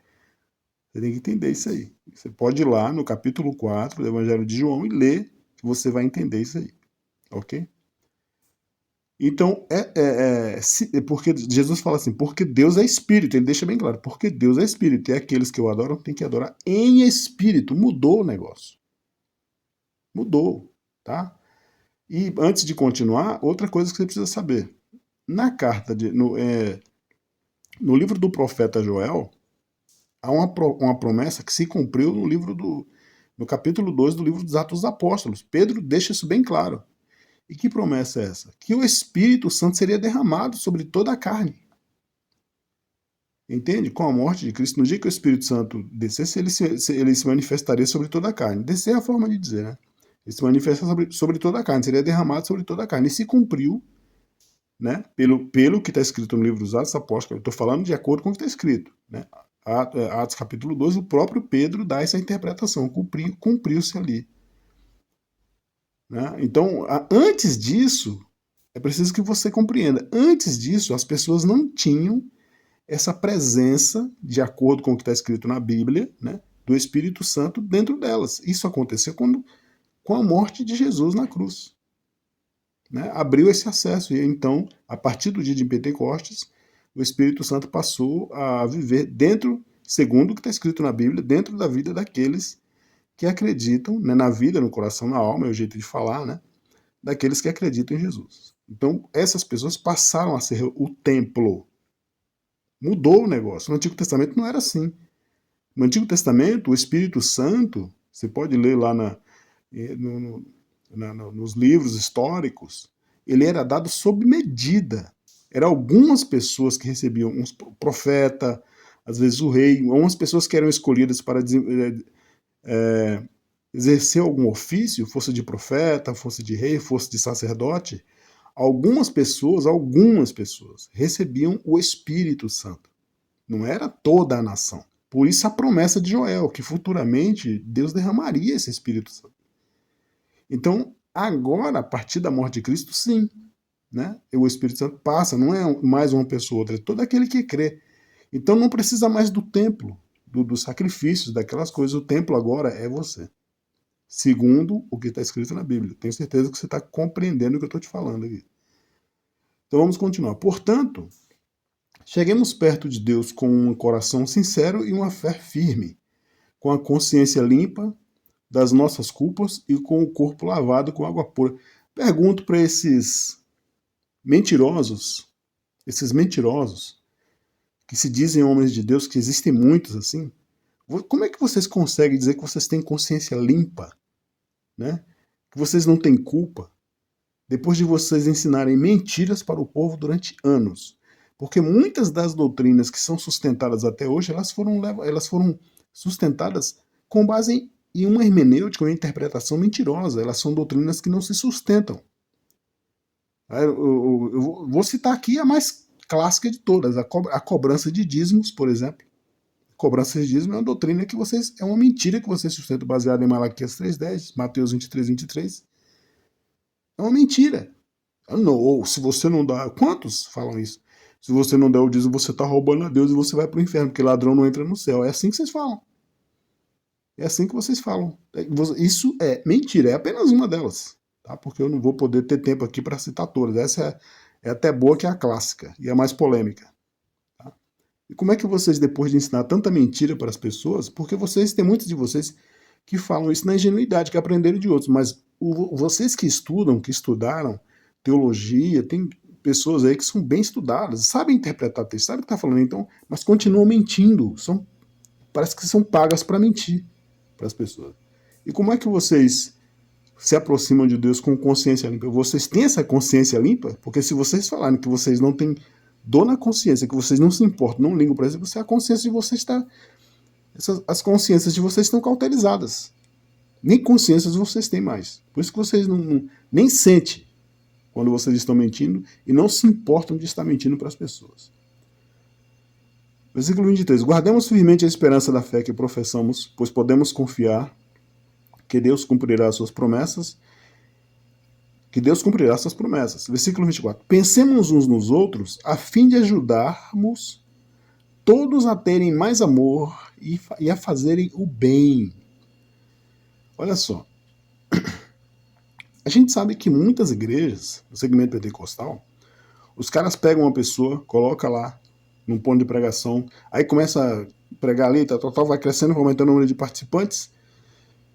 Você tem que entender isso aí. Você pode ir lá no capítulo 4 do Evangelho de João e ler, que você vai entender isso aí. Ok? Então, porque Jesus fala assim, porque Deus é espírito, ele deixa bem claro, porque Deus é espírito, e aqueles que o adoram têm que adorar em espírito. Mudou o negócio. Mudou, tá? E antes de continuar, outra coisa que você precisa saber. Na carta, no livro do profeta Joel, há uma promessa que se cumpriu no capítulo 2 do livro dos Atos dos Apóstolos. Pedro deixa isso bem claro. E que promessa é essa? Que o Espírito Santo seria derramado sobre toda a carne. Entende? Com a morte de Cristo, no dia que o Espírito Santo descesse, ele se manifestaria sobre toda a carne. Descer é a forma de dizer, né? Ele se manifesta sobre toda a carne, seria derramado sobre toda a carne. E se cumpriu, né? Pelo que está escrito no livro dos Atos Apóstolos. Eu estou falando de acordo com o que está escrito, né? Atos capítulo 12, o próprio Pedro dá essa interpretação. Cumpriu-se ali. Né? Então, antes disso, é preciso que você compreenda. Antes disso, as pessoas não tinham essa presença, de acordo com o que está escrito na Bíblia, né, do Espírito Santo dentro delas. Isso aconteceu com a morte de Jesus na cruz. Né? Abriu esse acesso. E então, a partir do dia de Pentecostes, o Espírito Santo passou a viver dentro, segundo o que está escrito na Bíblia, dentro da vida daqueles que acreditam, né, na vida, no coração, na alma, é o jeito de falar, né, daqueles que acreditam em Jesus. Então, essas pessoas passaram a ser o templo. Mudou o negócio. No Antigo Testamento não era assim. No Antigo Testamento, o Espírito Santo, você pode ler lá nos livros históricos, ele era dado sob medida. Eram algumas pessoas que recebiam, o profeta, às vezes o rei, algumas pessoas que eram escolhidas para exercer algum ofício, fosse de profeta, fosse de rei, fosse de sacerdote. Algumas pessoas recebiam o Espírito Santo. Não era toda a nação. Por isso a promessa de Joel, que futuramente Deus derramaria esse Espírito Santo. Então, agora, a partir da morte de Cristo, sim, né? O Espírito Santo passa, não é mais uma pessoa ou outra, é todo aquele que crê. Então não precisa mais do templo, dos sacrifícios, daquelas coisas. O templo agora é você. Segundo o que está escrito na Bíblia. Tenho certeza que você está compreendendo o que eu estou te falando aqui. Então vamos continuar. Portanto, cheguemos perto de Deus com um coração sincero e uma fé firme, com a consciência limpa das nossas culpas e com o corpo lavado com água pura. Pergunto para esses mentirosos que se dizem homens de Deus, que existem muitos assim, como é que vocês conseguem dizer que vocês têm consciência limpa, né? Que vocês não têm culpa, depois de vocês ensinarem mentiras para o povo durante anos? Porque muitas das doutrinas que são sustentadas até hoje, elas foram sustentadas com base em uma hermenêutica, uma interpretação mentirosa. Elas são doutrinas que não se sustentam. Eu vou citar aqui a mais clássica de todas, a cobrança de dízimos, por exemplo. Cobrança de dízimo é uma doutrina é uma mentira que vocês sustentam, baseada em Malaquias 3:10, Mateus 23:23. É uma mentira. Não, ou se você não dá. Quantos falam isso? Se você não der o dízimo, você está roubando a Deus e você vai para o inferno, porque ladrão não entra no céu. É assim que vocês falam. É assim que vocês falam. Isso é mentira, é apenas uma delas. Tá? Porque eu não vou poder ter tempo aqui para citar todas. Essa é até boa, que é a clássica e a mais polêmica. Tá? E como é que vocês, depois de ensinar tanta mentira para as pessoas, porque tem muitos de vocês que falam isso na ingenuidade, que aprenderam de outros, mas vocês que estudam, que estudaram teologia, tem pessoas aí que são bem estudadas, sabem interpretar texto, sabem o que está falando, então, mas continuam mentindo. Parece que são pagas para mentir para as pessoas. E como é que vocês se aproximam de Deus com consciência limpa? Vocês têm essa consciência limpa? Porque se vocês falarem que vocês não têm dor na consciência, que vocês não se importam, não ligam para isso, a consciência de vocês está... as consciências de vocês estão cauterizadas. Nem consciências vocês têm mais. Por isso que vocês nem sentem quando vocês estão mentindo e não se importam de estar mentindo para as pessoas. Versículo 23. Guardemos firmemente a esperança da fé que professamos, pois podemos confiar que Deus cumprirá as suas promessas. Versículo 24. Pensemos uns nos outros a fim de ajudarmos todos a terem mais amor e a fazerem o bem. Olha só. A gente sabe que muitas igrejas, no segmento pentecostal, os caras pegam uma pessoa, coloca lá num ponto de pregação, aí começa a pregar ali, vai crescendo, vai aumentando o número de participantes,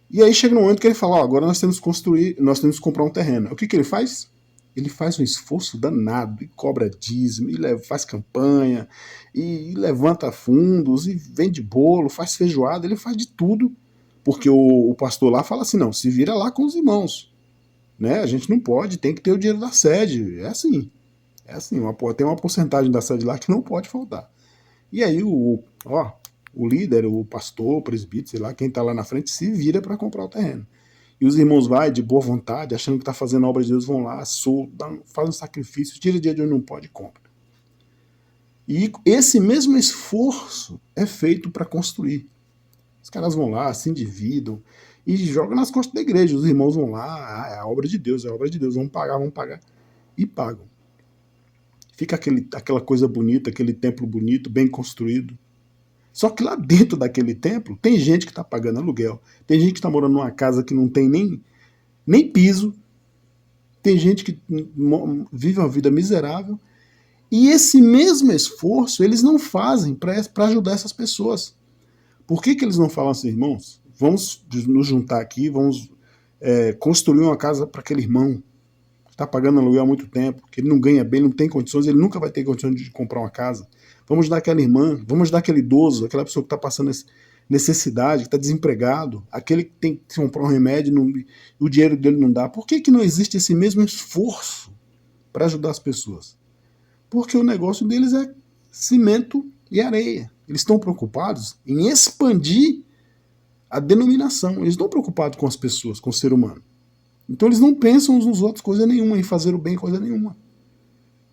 e aí chega no momento que ele fala, agora nós temos que comprar um terreno. O que ele faz? Ele faz um esforço danado, e cobra dízimo, e faz campanha, e levanta fundos, e vende bolo, faz feijoada, ele faz de tudo, porque o pastor lá fala assim, não, se vira lá com os irmãos, né? A gente não pode, tem que ter o dinheiro da sede, é assim, tem uma porcentagem da sede lá que não pode faltar. E aí o líder, o pastor, o presbítero, sei lá, quem está lá na frente, se vira para comprar o terreno. E os irmãos vai de boa vontade, achando que está fazendo a obra de Deus, vão lá, fazem um sacrifício, tira dinheiro de onde não pode e compra. E esse mesmo esforço é feito para construir. Os caras vão lá, se endividam e jogam nas costas da igreja. Os irmãos vão lá, é a obra de Deus, vamos pagar, e pagam. Fica aquela coisa bonita, aquele templo bonito, bem construído. Só que lá dentro daquele templo tem gente que está pagando aluguel, tem gente que está morando numa casa que não tem nem piso, tem gente que vive uma vida miserável, e esse mesmo esforço eles não fazem para ajudar essas pessoas. Por que eles não falam assim, irmãos, vamos nos juntar aqui, vamos construir uma casa para aquele irmão, está pagando aluguel há muito tempo, que ele não ganha bem, não tem condições, ele nunca vai ter condições de comprar uma casa. Vamos dar aquela irmã, vamos dar aquele idoso, aquela pessoa que está passando necessidade, que está desempregado, aquele que tem que comprar um remédio, o dinheiro dele não dá. Por que não existe esse mesmo esforço para ajudar as pessoas? Porque o negócio deles é cimento e areia. Eles estão preocupados em expandir a denominação, eles não estão preocupados com as pessoas, com o ser humano. Então eles não pensam uns nos outros coisa nenhuma, em fazer o bem coisa nenhuma.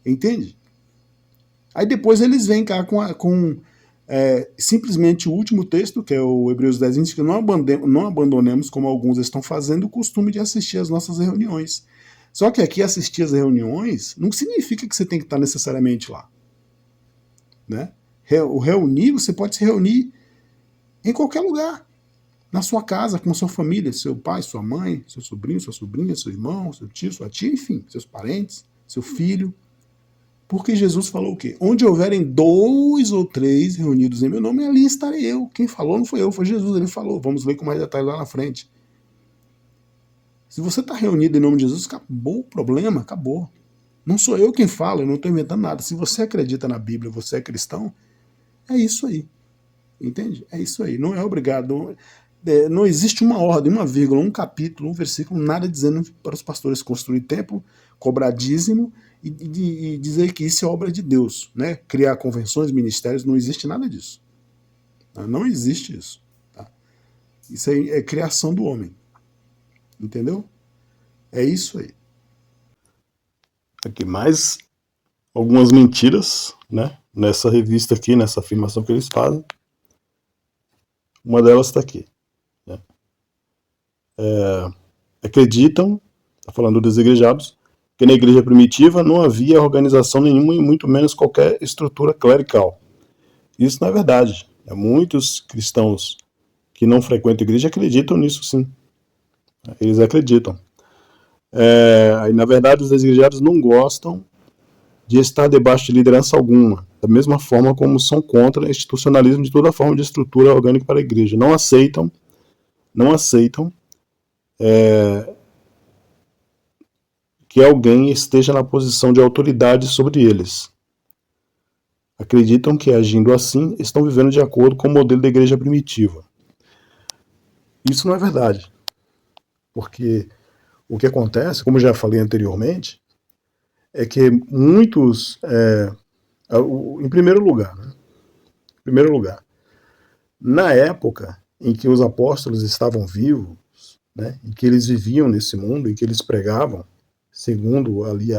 Entende? Aí depois eles vêm cá com simplesmente o último texto, que é o Hebreus 10, 20, que não abandonemos, como alguns estão fazendo, o costume de assistir às nossas reuniões. Só que aqui assistir às reuniões não significa que você tem que estar necessariamente lá. Né? Você pode se reunir em qualquer lugar. Na sua casa, com a sua família, seu pai, sua mãe, seu sobrinho, sua sobrinha, seu irmão, seu tio, sua tia, enfim, seus parentes, seu filho. Porque Jesus falou o quê? Onde houverem 2 ou 3 reunidos em meu nome, ali estarei eu. Quem falou não foi eu, foi Jesus, ele falou. Vamos ler com mais detalhes lá na frente. Se você está reunido em nome de Jesus, acabou o problema, acabou. Não sou eu quem fala, eu não estou inventando nada. Se você acredita na Bíblia, você é cristão, é isso aí. Entende? É isso aí. Não é obrigado. Não existe uma ordem, uma vírgula, um capítulo, um versículo, nada dizendo para os pastores construir templo, cobrar dízimo e dizer que isso é obra de Deus, né? Criar convenções, ministérios, não existe nada disso. Não existe isso. Tá? Isso aí é criação do homem. Entendeu? É isso aí. Aqui mais algumas mentiras, né? Nessa revista aqui, nessa afirmação que eles fazem. Uma delas está aqui. Acreditam, está falando dos desigrejados, Porque na igreja primitiva não havia organização nenhuma e muito menos qualquer estrutura clerical. Isso não é verdade. Muitos cristãos que não frequentam a igreja acreditam nisso, sim. Eles acreditam. Na verdade, os desigrejados não gostam de estar debaixo de liderança alguma, da mesma forma como são contra o institucionalismo de toda forma de estrutura orgânica para a igreja. Não aceitam que alguém esteja na posição de autoridade sobre eles. Acreditam que, agindo assim, estão vivendo de acordo com o modelo da igreja primitiva. Isso não é verdade, porque o que acontece, como já falei anteriormente, é que muitos, em primeiro lugar, na época em que os apóstolos estavam vivos, né, em que eles viviam nesse mundo, em que eles pregavam, segundo ali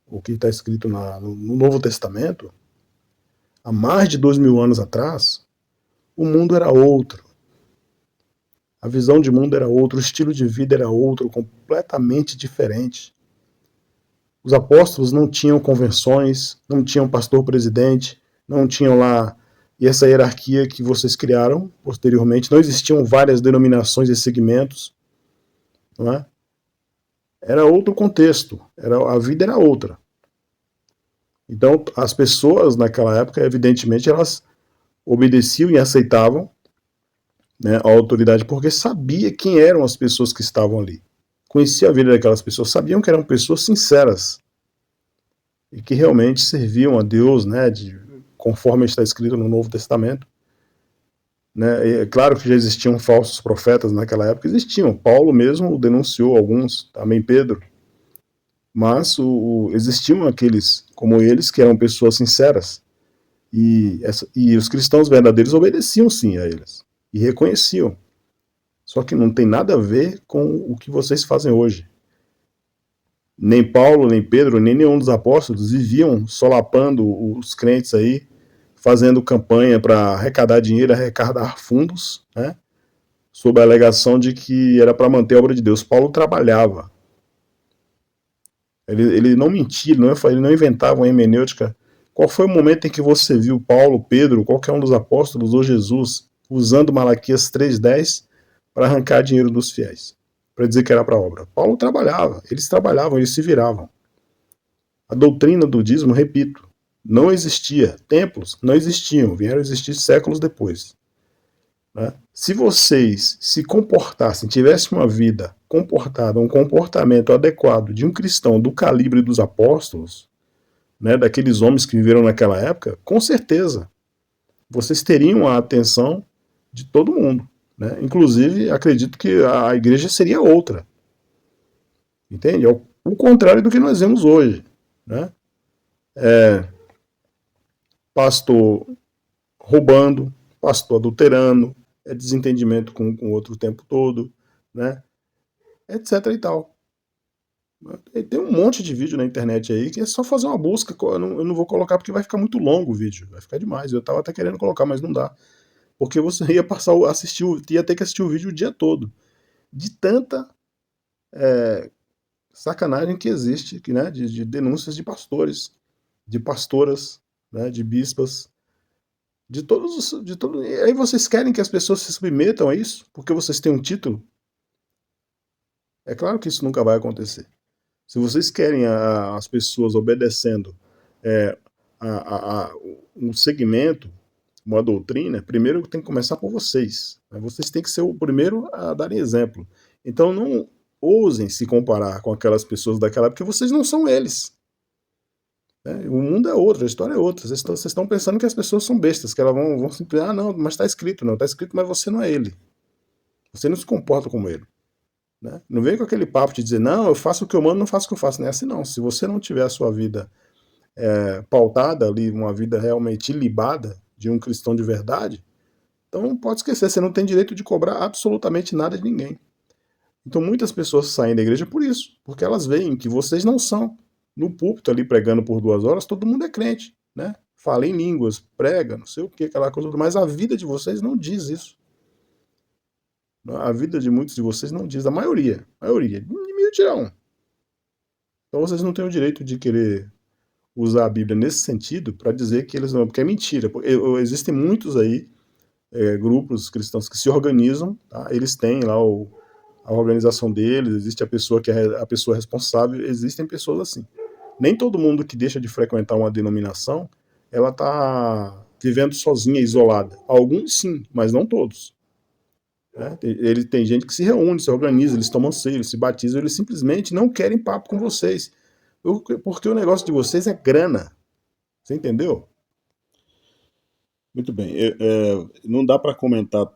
o que está escrito no Novo Testamento, há mais de 2000 anos atrás, o mundo era outro. A visão de mundo era outra, o estilo de vida era outro, completamente diferente. Os apóstolos não tinham convenções, não tinham pastor-presidente, não tinham lá essa hierarquia que vocês criaram posteriormente, não existiam várias denominações e segmentos, não é? Era outro contexto, a vida era outra. Então, as pessoas naquela época, evidentemente, elas obedeciam e aceitavam, né, a autoridade, porque sabia quem eram as pessoas que estavam ali. Conhecia a vida daquelas pessoas, sabiam que eram pessoas sinceras e que realmente serviam a Deus, né, conforme está escrito no Novo Testamento. Né? É claro que já existiam falsos profetas naquela época, existiam. Paulo mesmo denunciou alguns, também Pedro. Mas existiam aqueles como eles que eram pessoas sinceras. E os cristãos verdadeiros obedeciam sim a eles e reconheciam. Só que não tem nada a ver com o que vocês fazem hoje. Nem Paulo, nem Pedro, nem nenhum dos apóstolos viviam solapando os crentes aí, fazendo campanha para arrecadar dinheiro, arrecadar fundos, né, sob a alegação de que era para manter a obra de Deus. Paulo trabalhava. Ele não mentia, ele não inventava uma hermenêutica. Qual foi o momento em que você viu Paulo, Pedro, qualquer um dos apóstolos ou Jesus usando Malaquias 3:10 para arrancar dinheiro dos fiéis, para dizer que era para a obra? Paulo trabalhava, eles se viravam. A doutrina do dízimo, repito, não existia. Templos não existiam, vieram a existir séculos depois. Né? Se vocês se comportassem, tivessem uma vida comportada, um comportamento adequado de um cristão do calibre dos apóstolos, né, daqueles homens que viveram naquela época, com certeza vocês teriam a atenção de todo mundo. Né? Inclusive, acredito que a igreja seria outra. Entende? É o contrário do que nós vemos hoje. Né? Pastor roubando, pastor adulterando, desentendimento com o outro o tempo todo, né? Etc e tal. Tem um monte de vídeo na internet aí que é só fazer uma busca. Eu não vou colocar porque vai ficar muito longo o vídeo, vai ficar demais. Eu tava até querendo colocar, mas não dá. Porque você ia ia ter que assistir o vídeo o dia todo. De tanta sacanagem que existe, né? De denúncias de pastores, de pastoras, né? De bispas, de todos. E aí vocês querem que as pessoas se submetam a isso? Porque vocês têm um título? É claro que isso nunca vai acontecer. Se vocês querem as pessoas obedecendo um segmento, uma doutrina, primeiro tem que começar por vocês. Né? Vocês têm que ser o primeiro a darem exemplo. Então não ousem se comparar com aquelas pessoas daquela época, porque vocês não são eles. Né? O mundo é outro, a história é outra. Vocês estão pensando que as pessoas são bestas, que elas vão simplesmente, não, mas está escrito, não, está escrito, mas você não é ele. Você não se comporta como ele. Né? Não vem com aquele papo de dizer, não, eu faço o que eu mando, não faço o que eu faço. Não é assim, não. Se você não tiver a sua vida pautada ali, uma vida realmente ilibada de um cristão de verdade, então pode esquecer, você não tem direito de cobrar absolutamente nada de ninguém. Então muitas pessoas saem da igreja por isso, porque elas veem que vocês não são. No púlpito ali pregando por 2 horas, todo mundo é crente, né? Fala em línguas, prega, não sei o que, aquela coisa, mas a vida de vocês não diz isso. A vida de muitos de vocês não diz, a maioria, de 1000 tirar um. Então vocês não têm o direito de querer usar a Bíblia nesse sentido para dizer que eles não, porque é mentira. Existem muitos aí, grupos cristãos que se organizam, tá? Eles têm lá a organização deles, existe a pessoa que é a pessoa responsável, existem pessoas assim. Nem todo mundo que deixa de frequentar uma denominação, ela está vivendo sozinha, isolada. Alguns sim, mas não todos. Né? Tem gente que se reúne, se organiza, eles tomam ceia, eles se batizam, eles simplesmente não querem papo com vocês. Porque o negócio de vocês é grana. Você entendeu? Muito bem. Não dá para comentar,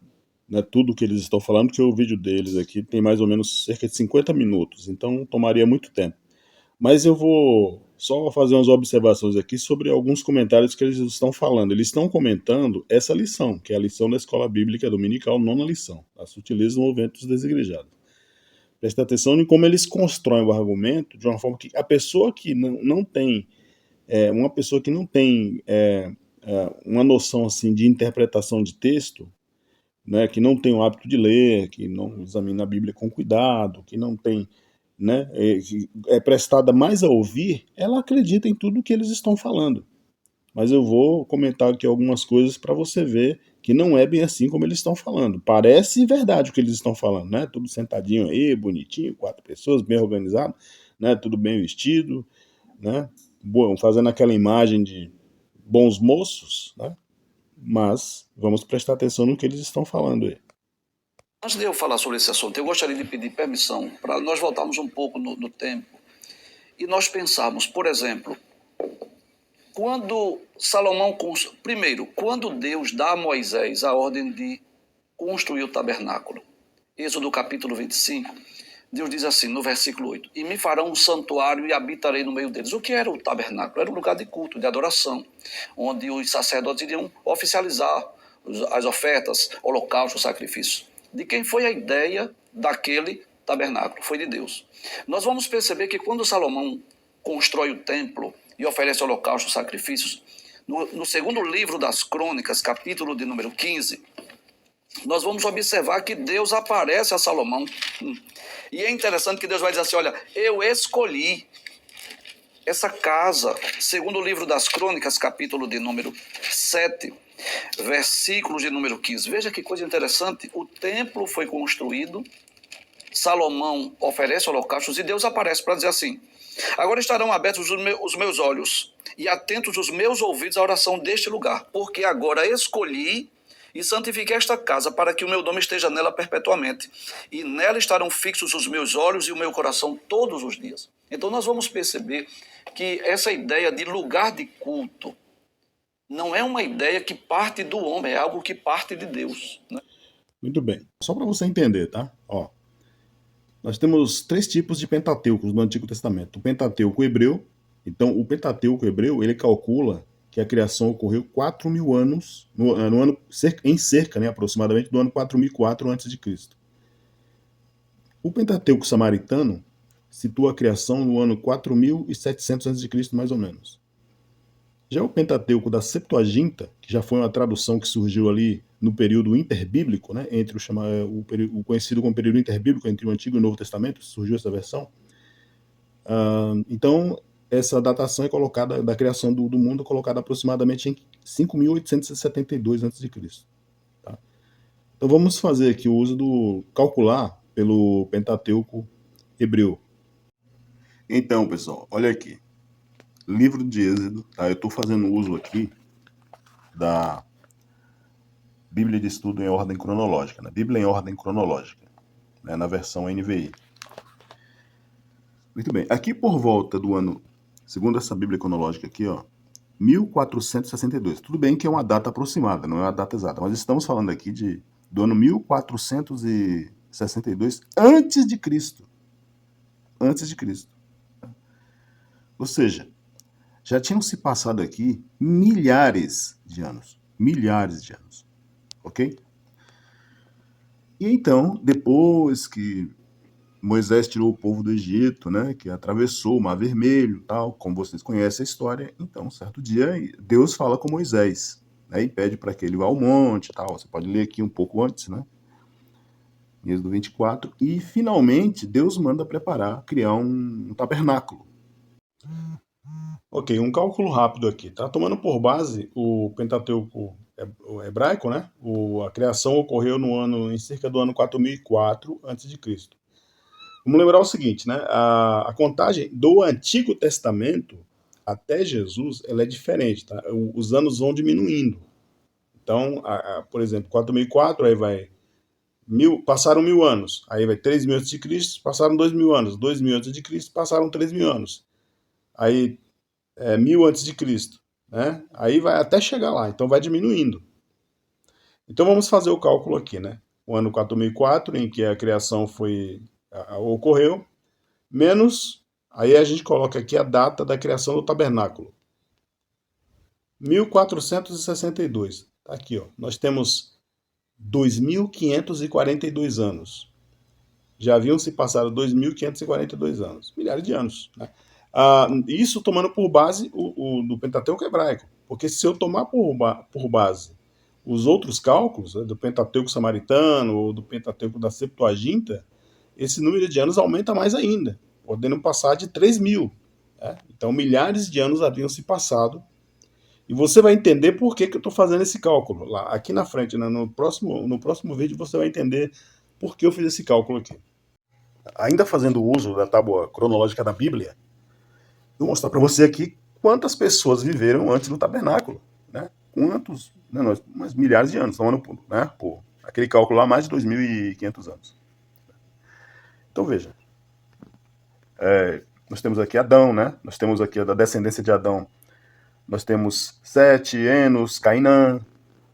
né, tudo que eles estão falando, porque o vídeo deles aqui tem mais ou menos cerca de 50 minutos, então tomaria muito tempo. Mas eu vou só fazer umas observações aqui sobre alguns comentários que eles estão falando. Eles estão comentando essa lição, que é a lição da Escola Bíblica Dominical, nona lição, a sutileza do movimento dos desigrejados. Presta atenção em como eles constroem o argumento de uma forma que a pessoa que não tem, uma pessoa que não tem uma noção assim de interpretação de texto, né, que não tem o hábito de ler, que não examina a Bíblia com cuidado, que não tem, né, é prestada mais a ouvir, ela acredita em tudo que eles estão falando. Mas eu vou comentar aqui algumas coisas para você ver que não é bem assim como eles estão falando. Parece verdade o que eles estão falando, né? Tudo sentadinho aí, bonitinho, 4 pessoas, bem organizado, né? Tudo bem vestido, né? Bom, fazendo aquela imagem de bons moços, né? Mas vamos prestar atenção no que eles estão falando aí. Antes de eu falar sobre esse assunto, eu gostaria de pedir permissão para nós voltarmos um pouco no tempo e nós pensarmos, por exemplo, quando Salomão... Primeiro, quando Deus dá a Moisés a ordem de construir o tabernáculo, Êxodo capítulo 25, Deus diz assim, no versículo 8, e me farão um santuário e habitarei no meio deles. O que era o tabernáculo? Era um lugar de culto, de adoração, onde os sacerdotes iriam oficializar as ofertas, holocaustos, sacrifícios. De quem foi a ideia daquele tabernáculo? Foi de Deus. Nós vamos perceber que quando Salomão constrói o templo e oferece holocaustos, sacrifícios, no segundo livro das Crônicas, capítulo de número 15, nós vamos observar que Deus aparece a Salomão. E é interessante que Deus vai dizer assim, olha, eu escolhi essa casa, segundo o livro das Crônicas, capítulo de número 7, versículos de número 15. Veja que coisa interessante, o templo foi construído, Salomão oferece holocaustos e Deus aparece para dizer assim, agora estarão abertos os meus olhos e atentos os meus ouvidos à oração deste lugar, porque agora escolhi e santifiquei esta casa para que o meu nome esteja nela perpetuamente. E nela estarão fixos os meus olhos e o meu coração todos os dias. Então nós vamos perceber que essa ideia de lugar de culto não é uma ideia que parte do homem, é algo que parte de Deus, né? Muito bem. Só para você entender, tá? Ó, nós temos 3 tipos de Pentateucos no Antigo Testamento. O Pentateuco hebreu. Então, o Pentateuco hebreu, ele calcula que a criação ocorreu 4.000 anos, em cerca, né, aproximadamente, do ano 4004 a.C. O Pentateuco samaritano situa a criação no ano 4.700 a.C., mais ou menos. Já o Pentateuco da Septuaginta, que já foi uma tradução que surgiu ali no período interbíblico, né, entre o conhecido como período interbíblico entre o Antigo e o Novo Testamento, surgiu essa versão. Então, essa datação é colocada da criação do mundo, colocada aproximadamente em 5.872 a.C. Tá? Então vamos fazer aqui o uso do calcular pelo Pentateuco hebreu. Então, pessoal, olha aqui. Livro de Êxodo, tá? Eu estou fazendo uso aqui da Bíblia de Estudo em Ordem Cronológica, né? Bíblia em Ordem Cronológica, né? Na versão NVI. Muito bem. Aqui por volta do ano, segundo essa Bíblia cronológica aqui, ó, 1462. Tudo bem que é uma data aproximada, não é uma data exata, mas estamos falando aqui do ano 1462 antes de Cristo. Antes de Cristo. Ou seja, já tinham se passado aqui milhares de anos. Milhares de anos. Ok? E então, depois que Moisés tirou o povo do Egito, né, que atravessou o Mar Vermelho, tal, como vocês conhecem a história, então, certo dia, Deus fala com Moisés, né, e pede para que ele vá ao monte, tal. Você pode ler aqui um pouco antes, né, em Êxodo 24, e finalmente Deus manda preparar, criar um tabernáculo, Ok, um cálculo rápido aqui, tá? Tomando por base o Pentateuco o hebraico, né? A criação ocorreu em cerca do ano 4004 a.C. Vamos lembrar o seguinte, né? A contagem do Antigo Testamento até Jesus, ela é diferente, tá? Os anos vão diminuindo. Então, por exemplo, 4004, aí vai passaram 1000 anos, aí vai 3000 a.C., passaram 2000 anos, 2000 a.C., passaram 3000 anos, aí 1000 antes de Cristo, né? Aí vai até chegar lá, então vai diminuindo. Então vamos fazer o cálculo aqui, né? O ano 4004, em que a criação ocorreu, menos, aí a gente coloca aqui a data da criação do tabernáculo. 1462. Tá aqui, ó. Nós temos 2542 anos. Já haviam se passado 2542 anos, milhares de anos, né? Isso tomando por base o do Pentateuco hebraico, porque se eu tomar por base os outros cálculos, né, do Pentateuco samaritano ou do Pentateuco da Septuaginta, esse número de anos aumenta mais ainda, podendo passar de 3.000. Né? Então, milhares de anos haviam se passado. E você vai entender por que eu estou fazendo esse cálculo. Lá, aqui na frente, né, no próximo vídeo, você vai entender por que eu fiz esse cálculo aqui. Ainda fazendo uso da tábua cronológica da Bíblia, vou mostrar para você aqui quantas pessoas viveram antes do tabernáculo. Né? Quantos, né, umas milhares de anos, tomando né, por aquele cálculo lá, mais de 2.500 anos. Então veja, nós temos aqui Adão, né? Nós temos aqui da descendência de Adão, nós temos Sete, Enos, Cainã,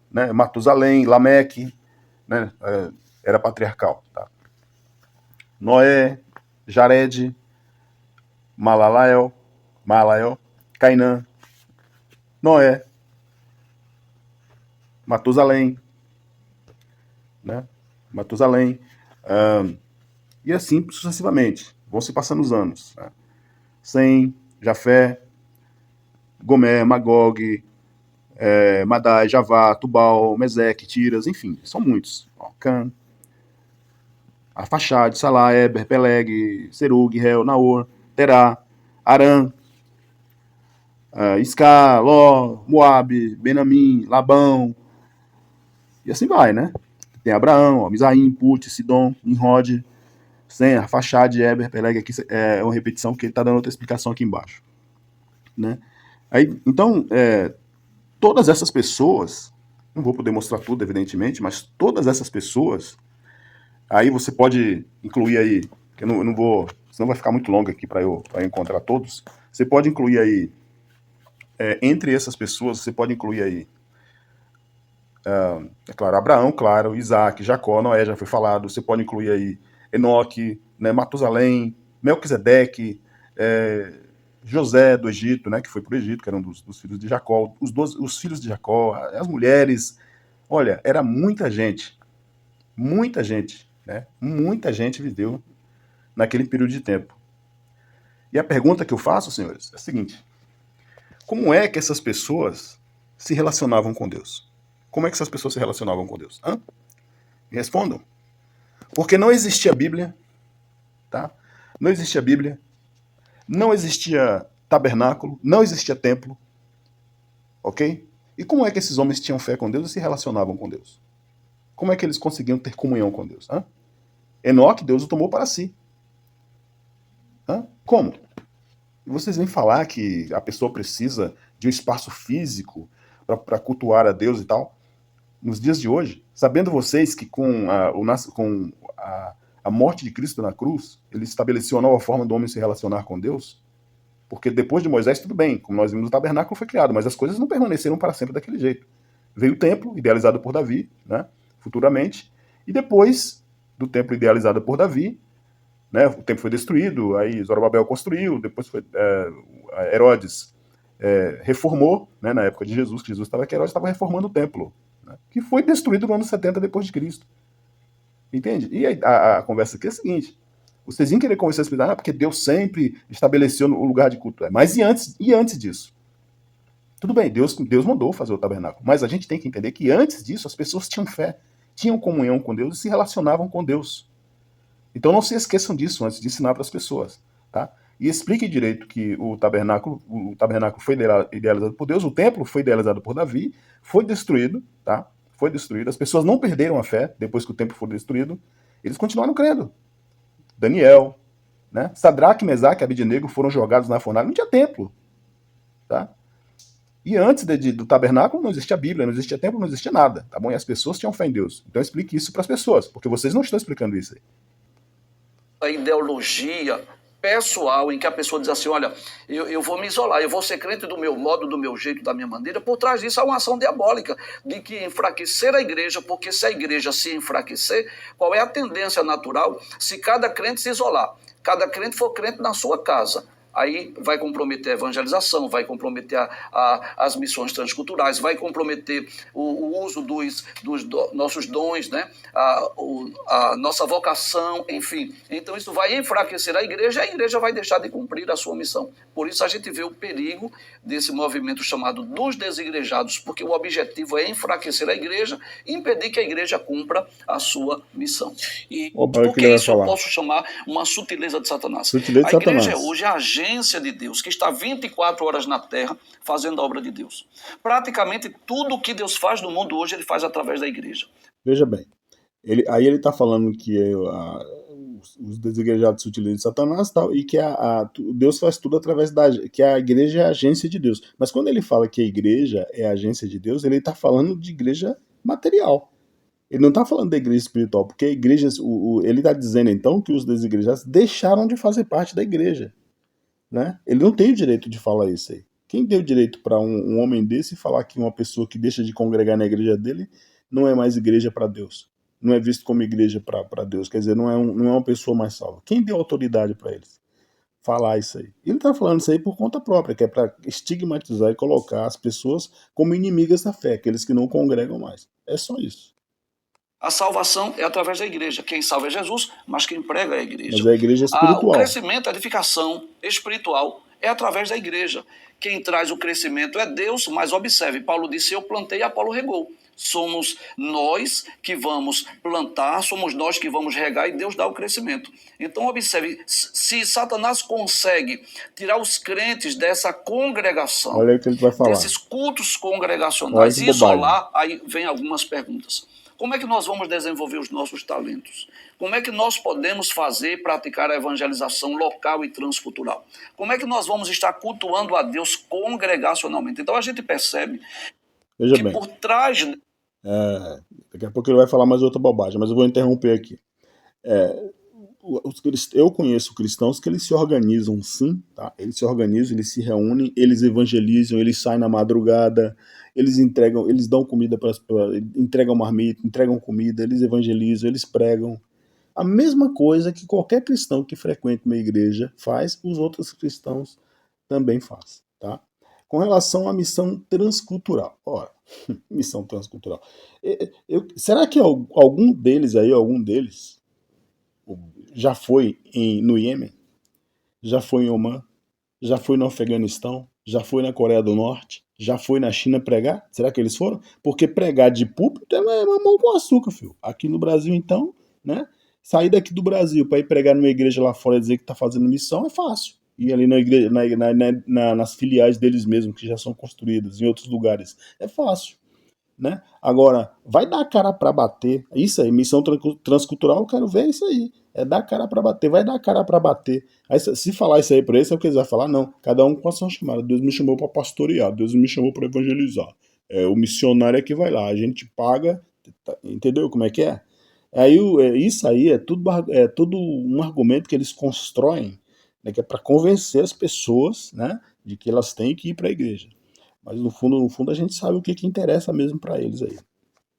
né? Matusalém, Lameque, né? Era patriarcal. Tá? Noé, Jared, Malalael, Cainã, Noé, Matusalém, né? Matusalém, e assim sucessivamente. Vão se passando os anos. Né? Sem, Jafé, Gomé, Magog, Madai, Javá, Tubal, Meseque, Tiras, enfim, são muitos. Can, Arfaxade, Salá, Eber, Peleg, Serug, Hel, Naor, Terá, Arã, Isca, Ló, Moabe, Benamim, Labão, e assim vai, né? Tem Abraão, Misaim, Put, Sidom, Nimrod, Sem, Arfaxade, Eber, Peleg, aqui é uma repetição porque ele está dando outra explicação aqui embaixo. Né? Aí, então, todas essas pessoas, não vou poder mostrar tudo, evidentemente, mas todas essas pessoas, aí você pode incluir aí, que eu não vou, senão vai ficar muito longo aqui para eu encontrar todos, você pode incluir aí, entre essas pessoas, você pode incluir aí, é claro, Abraão, claro, Isaac, Jacó, Noé, já foi falado, você pode incluir aí Enoque, né, Matusalém, Melquisedeque, José do Egito, né, que foi para o Egito, que era um dos filhos de Jacó, os filhos de Jacó, as mulheres, olha, era muita gente, né, muita gente viveu naquele período de tempo. E a pergunta que eu faço, senhores, é a seguinte: como é que essas pessoas se relacionavam com Deus? Como é que essas pessoas se relacionavam com Deus? Me respondam. Porque não existia Bíblia, tá? Não existia Bíblia, não existia tabernáculo, não existia templo, ok? E como é que esses homens tinham fé com Deus e se relacionavam com Deus? Como é que eles conseguiam ter comunhão com Deus? Enoque, Deus o tomou para si. Como? E vocês vêm falar que a pessoa precisa de um espaço físico para cultuar a Deus e tal? Nos dias de hoje, sabendo vocês que com a morte de Cristo na cruz, ele estabeleceu uma nova forma do homem se relacionar com Deus, porque depois de Moisés, tudo bem, como nós vimos, o tabernáculo foi criado, mas as coisas não permaneceram para sempre daquele jeito. Veio o templo, idealizado por Davi, né, futuramente, e depois do templo idealizado por Davi, né, o templo foi destruído, aí Zorobabel construiu, depois foi Herodes reformou, né, na época de Jesus, que Jesus estava aqui, Herodes estava reformando o templo, né, que foi destruído no ano 70 depois de Cristo. Entende? E a conversa aqui é a seguinte: vocês iam querer conversar e explicar, porque Deus sempre estabeleceu o lugar de culto. Mas e antes disso? Tudo bem, Deus mandou fazer o tabernáculo, mas a gente tem que entender que antes disso as pessoas tinham fé, tinham comunhão com Deus e se relacionavam com Deus. Então não se esqueçam disso antes de ensinar para as pessoas. Tá? e explique direito que o tabernáculo foi idealizado por Deus, o templo foi idealizado por Davi, foi destruído, tá? Foi destruído. As pessoas não perderam a fé depois que o templo foi destruído. Eles continuaram crendo. Daniel, né? Sadraque, Mesaque e Abednego foram jogados na fornalha. Não tinha templo, tá? E antes do tabernáculo não existia Bíblia, não existia templo, não existia nada, tá bom? E as pessoas tinham fé em Deus. Então explique isso para as pessoas, porque vocês não estão explicando isso aí. A ideologia pessoal em que a pessoa diz assim, olha, eu vou me isolar, eu vou ser crente do meu modo, do meu jeito, da minha maneira. Por trás disso há uma ação diabólica de que enfraquecer a igreja, porque se a igreja se enfraquecer, qual é a tendência natural se cada crente se isolar? Cada crente for crente na sua casa. Aí vai comprometer a evangelização, vai comprometer as missões transculturais, vai comprometer o uso dos nossos dons, né? A nossa vocação, enfim. Então isso vai enfraquecer a igreja vai deixar de cumprir a sua missão. Por isso a gente vê o perigo desse movimento chamado dos desigrejados, porque o objetivo é enfraquecer a igreja e impedir que a igreja cumpra a sua missão. E porque isso eu posso chamar uma sutileza de Satanás. Sutileza de Satanás. A igreja Satanás. hoje é a agência de Deus, que está 24 horas na terra fazendo a obra de Deus. Praticamente tudo o que Deus faz no mundo hoje, ele faz através da igreja. Veja bem, aí ele está falando que os desigrejados se utilizam de Satanás tal, e que Deus faz tudo através que a igreja é a agência de Deus. Mas quando ele fala que a igreja é a agência de Deus, ele está falando de igreja material. Ele não está falando da igreja espiritual, porque a igreja, ele está dizendo então que os desigrejados deixaram de fazer parte da igreja. Né? Ele não tem o direito de falar isso aí. Quem deu direito para um homem desse falar que uma pessoa que deixa de congregar na igreja dele não é mais igreja para Deus? Não é visto como igreja para Deus? Quer dizer, não é uma pessoa mais salva. Quem deu autoridade para eles falar isso aí? Ele está falando isso aí por conta própria, que é para estigmatizar e colocar as pessoas como inimigas da fé, aqueles que não congregam mais. É só isso. A salvação é através da igreja. Quem salva é Jesus, mas quem prega é a igreja. Mas a igreja é espiritual. O crescimento, a edificação espiritual é através da igreja. Quem traz o crescimento é Deus, mas observe, Paulo disse, eu plantei e Apolo regou. Somos nós que vamos plantar, somos nós que vamos regar e Deus dá o crescimento. Então observe, se Satanás consegue tirar os crentes dessa congregação, olha o que ele vai falar, desses cultos congregacionais e isolar, aí vem algumas perguntas. Como é que nós vamos desenvolver os nossos talentos? Como é que nós podemos praticar a evangelização local e transcultural? Como é que nós vamos estar cultuando a Deus congregacionalmente? Então a gente percebe que por trás... daqui a pouco ele vai falar mais outra bobagem, mas eu vou interromper aqui. Eu conheço cristãos que eles se organizam sim, tá? Eles se organizam, eles se reúnem, eles evangelizam, eles saem na madrugada, eles dão comida entregam marmita, entregam comida, eles evangelizam, eles pregam. A mesma coisa que qualquer cristão que frequente uma igreja faz, os outros cristãos também fazem, tá? Com relação à missão transcultural. Ora, missão transcultural. Será que algum deles já foi no Iêmen? Já foi em Omã? Já foi no Afeganistão? Já foi na Coreia do Norte? Já foi na China pregar? Será que eles foram? Porque pregar de púlpito é mamão com açúcar, filho. Aqui no Brasil, então, né? Sair daqui do Brasil para ir pregar numa igreja lá fora e dizer que está fazendo missão é fácil. E ali na igreja, nas filiais deles mesmos, que já são construídas em outros lugares, é fácil. Né? Agora, vai dar cara para bater. Isso aí, missão transcultural, eu quero ver isso aí. É dar cara para bater, vai dar cara para bater. Aí, se falar isso aí para eles, sabe o que eles vão falar? Não, cada um com a sua chamada. Deus me chamou para pastorear, Deus me chamou para evangelizar. O missionário é que vai lá, a gente paga, entendeu como é que é? Aí, isso aí é tudo um argumento que eles constroem, né, que é para convencer as pessoas, né, de que elas têm que ir para a igreja. Mas no fundo a gente sabe o que interessa mesmo para eles aí.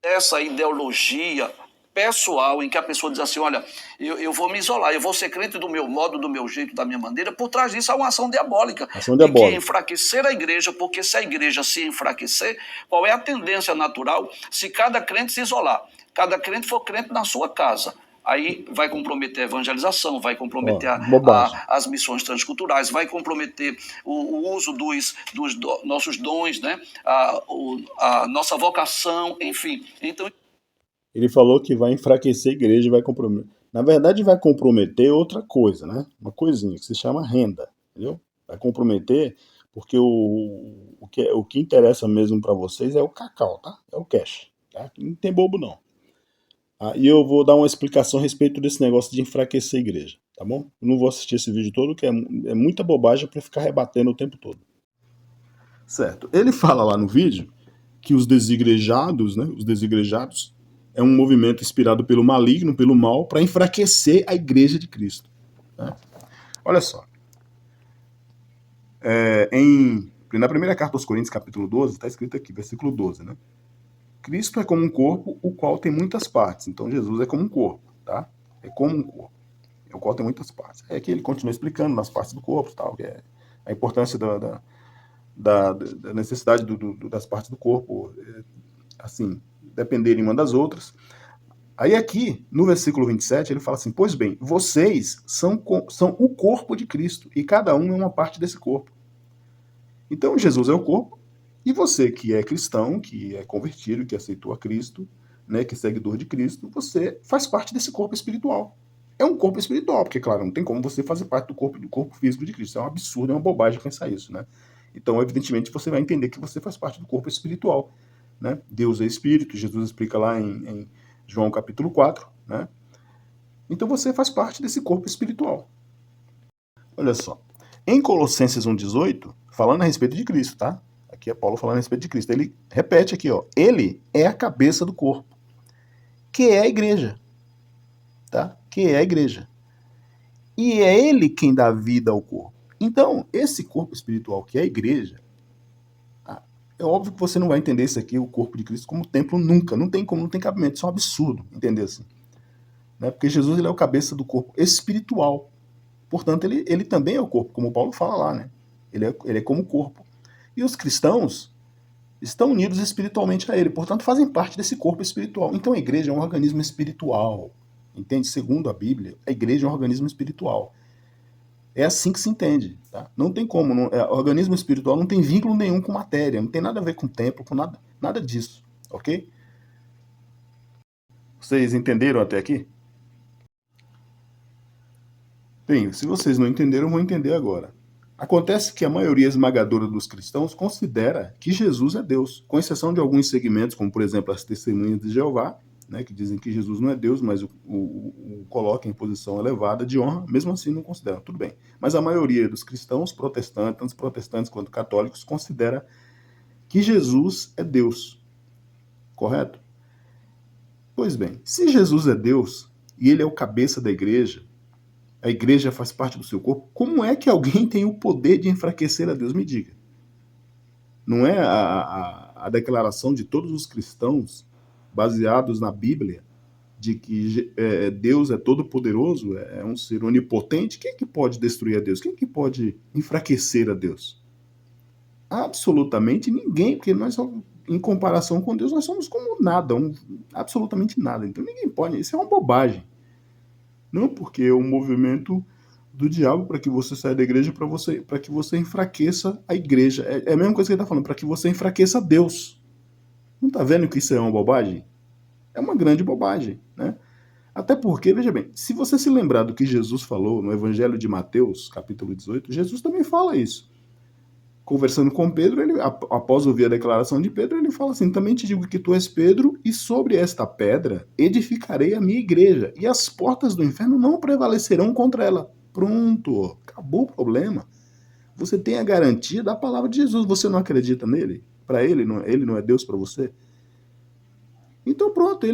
Essa ideologia pessoal em que a pessoa diz assim, olha, eu vou me isolar, eu vou ser crente do meu modo, do meu jeito, da minha maneira. Por trás disso há uma ação diabólica. De que enfraquecer a igreja, porque se a igreja se enfraquecer, qual é a tendência natural se cada crente se isolar? Cada crente for crente na sua casa. Aí vai comprometer a evangelização, vai comprometer as missões transculturais, vai comprometer o uso dos nossos dons, né? a nossa vocação, enfim. Então, ele falou que vai enfraquecer a igreja, vai comprometer. Na verdade, vai comprometer outra coisa, né? Uma coisinha que se chama renda, entendeu? Vai comprometer porque o que interessa mesmo para vocês é o cacau, tá? É o cash, tá? Não tem bobo não. E eu vou dar uma explicação a respeito desse negócio de enfraquecer a igreja, tá bom? Eu não vou assistir esse vídeo todo, que é muita bobagem para ficar rebatendo o tempo todo. Certo. Ele fala lá no vídeo que os desigrejados, né? Os desigrejados é um movimento inspirado pelo maligno, pelo mal, para enfraquecer a igreja de Cristo. Né? Olha só. Na primeira carta aos Coríntios, capítulo 12, está escrito aqui, versículo 12, né? Cristo é como um corpo, o qual tem muitas partes. Então, Jesus é como um corpo, tá? É como um corpo, o qual tem muitas partes. É que ele continua explicando nas partes do corpo, tal, que é a importância da necessidade das partes do corpo, assim, dependerem uma das outras. Aí aqui, no versículo 27, ele fala assim, pois bem, vocês são o corpo de Cristo, e cada um é uma parte desse corpo. Então, Jesus é o corpo, e você que é cristão, que é convertido, que aceitou a Cristo, né, que é seguidor de Cristo, você faz parte desse corpo espiritual. É um corpo espiritual, porque, claro, não tem como você fazer parte do corpo físico de Cristo. É um absurdo, é uma bobagem pensar isso, né? Então, evidentemente, você vai entender que você faz parte do corpo espiritual, né? Deus é espírito, Jesus explica lá em João capítulo 4, né? Então, você faz parte desse corpo espiritual. Olha só. Em Colossenses 1,18, falando a respeito de Cristo, tá? Aqui é Paulo falando a respeito de Cristo. Ele repete aqui, ó. Ele é a cabeça do corpo, que é a igreja. Tá? Que é a igreja. E é ele quem dá vida ao corpo. Então, esse corpo espiritual que é a igreja, é óbvio que você não vai entender isso aqui, o corpo de Cristo, como templo nunca. Não tem como, não tem cabimento. Isso é um absurdo, entender assim. Né? Porque Jesus ele é o cabeça do corpo espiritual. Portanto, ele também é o corpo, como Paulo fala lá, né? Ele é como corpo. E os cristãos estão unidos espiritualmente a ele, portanto, fazem parte desse corpo espiritual. Então, a igreja é um organismo espiritual. Entende? Segundo a Bíblia, a igreja é um organismo espiritual. É assim que se entende. Tá? Não tem como. Organismo espiritual não tem vínculo nenhum com matéria, não tem nada a ver com templo, com nada disso. Ok? Vocês entenderam até aqui? Bem, se vocês não entenderam, vão entender agora. Acontece que a maioria esmagadora dos cristãos considera que Jesus é Deus, com exceção de alguns segmentos, como por exemplo as testemunhas de Jeová, né, que dizem que Jesus não é Deus, mas o coloca em posição elevada de honra, mesmo assim não consideram, tudo bem. Mas a maioria dos cristãos, tanto protestantes quanto católicos, considera que Jesus é Deus, correto? Pois bem, se Jesus é Deus e ele é o cabeça da igreja, a igreja faz parte do seu corpo, como é que alguém tem o poder de enfraquecer a Deus? Me diga. Não é a declaração de todos os cristãos, baseados na Bíblia, de que Deus é todo-poderoso, é um ser onipotente? Quem é que pode destruir a Deus? Quem é que pode enfraquecer a Deus? Absolutamente ninguém, porque nós, em comparação com Deus, nós somos como nada, absolutamente nada. Então ninguém pode, isso é uma bobagem. Não porque é um movimento do diabo para que você saia da igreja, para que você enfraqueça a igreja. É a mesma coisa que ele está falando, para que você enfraqueça Deus. Não está vendo que isso é uma bobagem? É uma grande bobagem, né? Até porque, veja bem, se você se lembrar do que Jesus falou no Evangelho de Mateus, capítulo 18, Jesus também fala isso. Conversando com Pedro, ele, após ouvir a declaração de Pedro, ele fala assim, também te digo que tu és Pedro, e sobre esta pedra edificarei a minha igreja, e as portas do inferno não prevalecerão contra ela. Pronto, acabou o problema. Você tem a garantia da palavra de Jesus, você não acredita nele? Para ele não é Deus para você? Então pronto,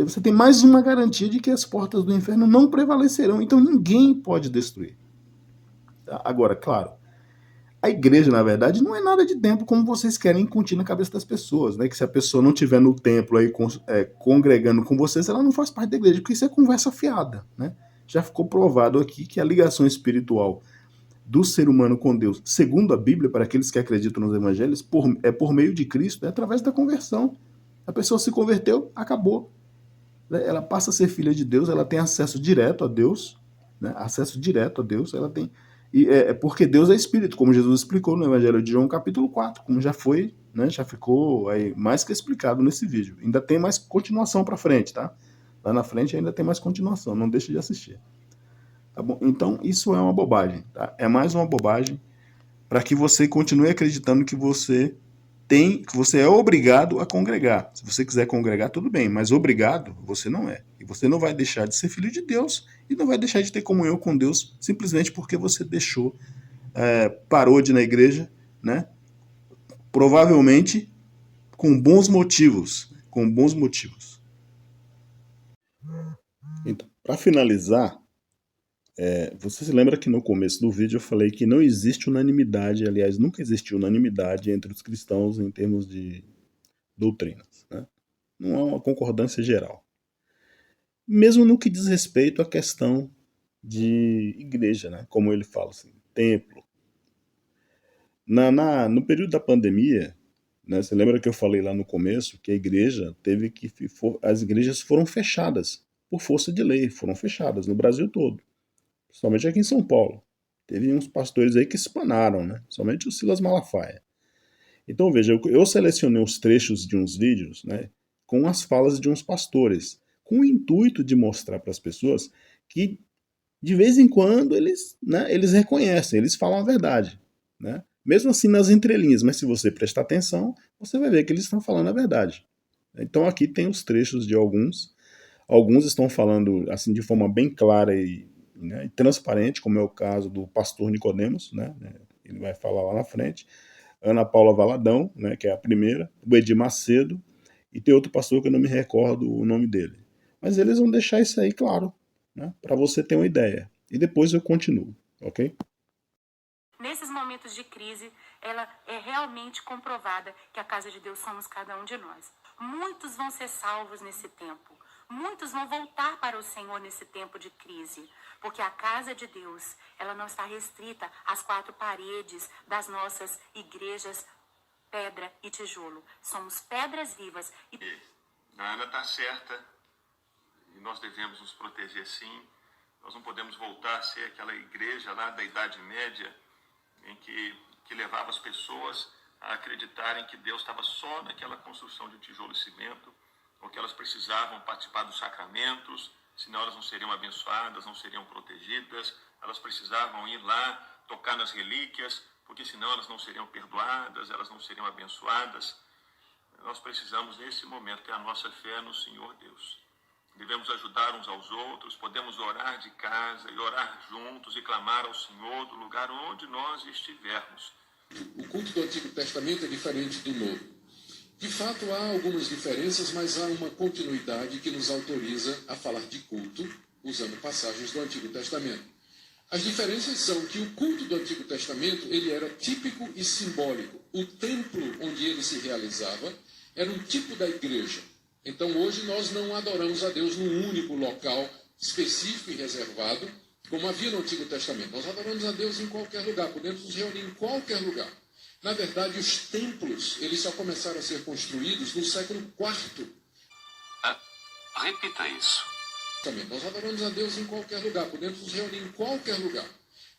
você tem mais uma garantia de que as portas do inferno não prevalecerão, então ninguém pode destruir. Agora, claro, a igreja, na verdade, não é nada de templo como vocês querem incutir na cabeça das pessoas, né? Que se a pessoa não estiver no templo aí congregando com vocês, ela não faz parte da igreja, porque isso é conversa fiada, né? Já ficou provado aqui que a ligação espiritual do ser humano com Deus, segundo a Bíblia, para aqueles que acreditam nos evangelhos, é por meio de Cristo, é através da conversão. A pessoa se converteu, acabou. Ela passa a ser filha de Deus, ela tem acesso direto a Deus, né? Acesso direto a Deus, ela tem... E é porque Deus é espírito, como Jesus explicou no Evangelho de João, capítulo 4, como já foi, né, já ficou aí mais que explicado nesse vídeo. Ainda tem mais continuação para frente, tá? Lá na frente ainda tem mais continuação, não deixe de assistir. Tá bom? Então, isso é uma bobagem, tá? É mais uma bobagem para que você continue acreditando que você é obrigado a congregar. Se você quiser congregar, tudo bem, mas obrigado você não é. E você não vai deixar de ser filho de Deus e não vai deixar de ter comunhão com Deus simplesmente porque você parou de ir na igreja, né? Provavelmente com bons motivos. Com bons motivos. Então, para finalizar, você se lembra que no começo do vídeo eu falei que não existe unanimidade, aliás, nunca existiu unanimidade entre os cristãos em termos de doutrinas, né? Não há uma concordância geral. Mesmo no que diz respeito à questão de igreja, né? Como ele fala assim, templo. No período da pandemia, né, você lembra que eu falei lá no começo que a igreja as igrejas foram fechadas por força de lei, foram fechadas no Brasil todo. Somente aqui em São Paulo. Teve uns pastores aí que espanaram, né? Somente o Silas Malafaia. Então, veja, eu selecionei os trechos de uns vídeos, né, com as falas de uns pastores, com o intuito de mostrar para as pessoas que, de vez em quando, eles reconhecem, eles falam a verdade, né? Mesmo assim nas entrelinhas, mas se você prestar atenção, você vai ver que eles estão falando a verdade. Então, aqui tem os trechos de alguns. Alguns estão falando assim de forma bem clara e transparente, como é o caso do pastor Nicodemos, né? Ele vai falar lá na frente. Ana Paula Valadão, né, que é a primeira, o Edir Macedo, e tem outro pastor que eu não me recordo o nome dele. Mas eles vão deixar isso aí claro, né, para você ter uma ideia. E depois eu continuo, ok? Nesses momentos de crise, ela é realmente comprovada que a casa de Deus somos cada um de nós. Muitos vão ser salvos nesse tempo. Muitos vão voltar para o Senhor nesse tempo de crise, porque a casa de Deus, ela não está restrita às quatro paredes das nossas igrejas, pedra e tijolo. Somos pedras vivas. A Ana está certa e nós devemos nos proteger sim. Nós não podemos voltar a ser aquela igreja lá da Idade Média em que levava as pessoas a acreditarem que Deus estava só naquela construção de tijolo e cimento, ou que elas precisavam participar dos sacramentos, senão elas não seriam abençoadas, não seriam protegidas, elas precisavam ir lá, tocar nas relíquias, porque senão elas não seriam perdoadas, elas não seriam abençoadas. Nós precisamos, nesse momento, ter a nossa fé no Senhor Deus. Devemos ajudar uns aos outros, podemos orar de casa e orar juntos e clamar ao Senhor do lugar onde nós estivermos. O culto do Antigo Testamento é diferente do Novo. De fato, há algumas diferenças, mas há uma continuidade que nos autoriza a falar de culto usando passagens do Antigo Testamento. As diferenças são que o culto do Antigo Testamento ele era típico e simbólico. O templo onde ele se realizava era um tipo da igreja. Então, hoje, nós não adoramos a Deus num único local específico e reservado, como havia no Antigo Testamento. Nós adoramos a Deus em qualquer lugar, podemos nos reunir em qualquer lugar. Na verdade, os templos, eles só começaram a ser construídos no século IV. Repita isso. Nós adoramos a Deus em qualquer lugar, podemos nos reunir em qualquer lugar.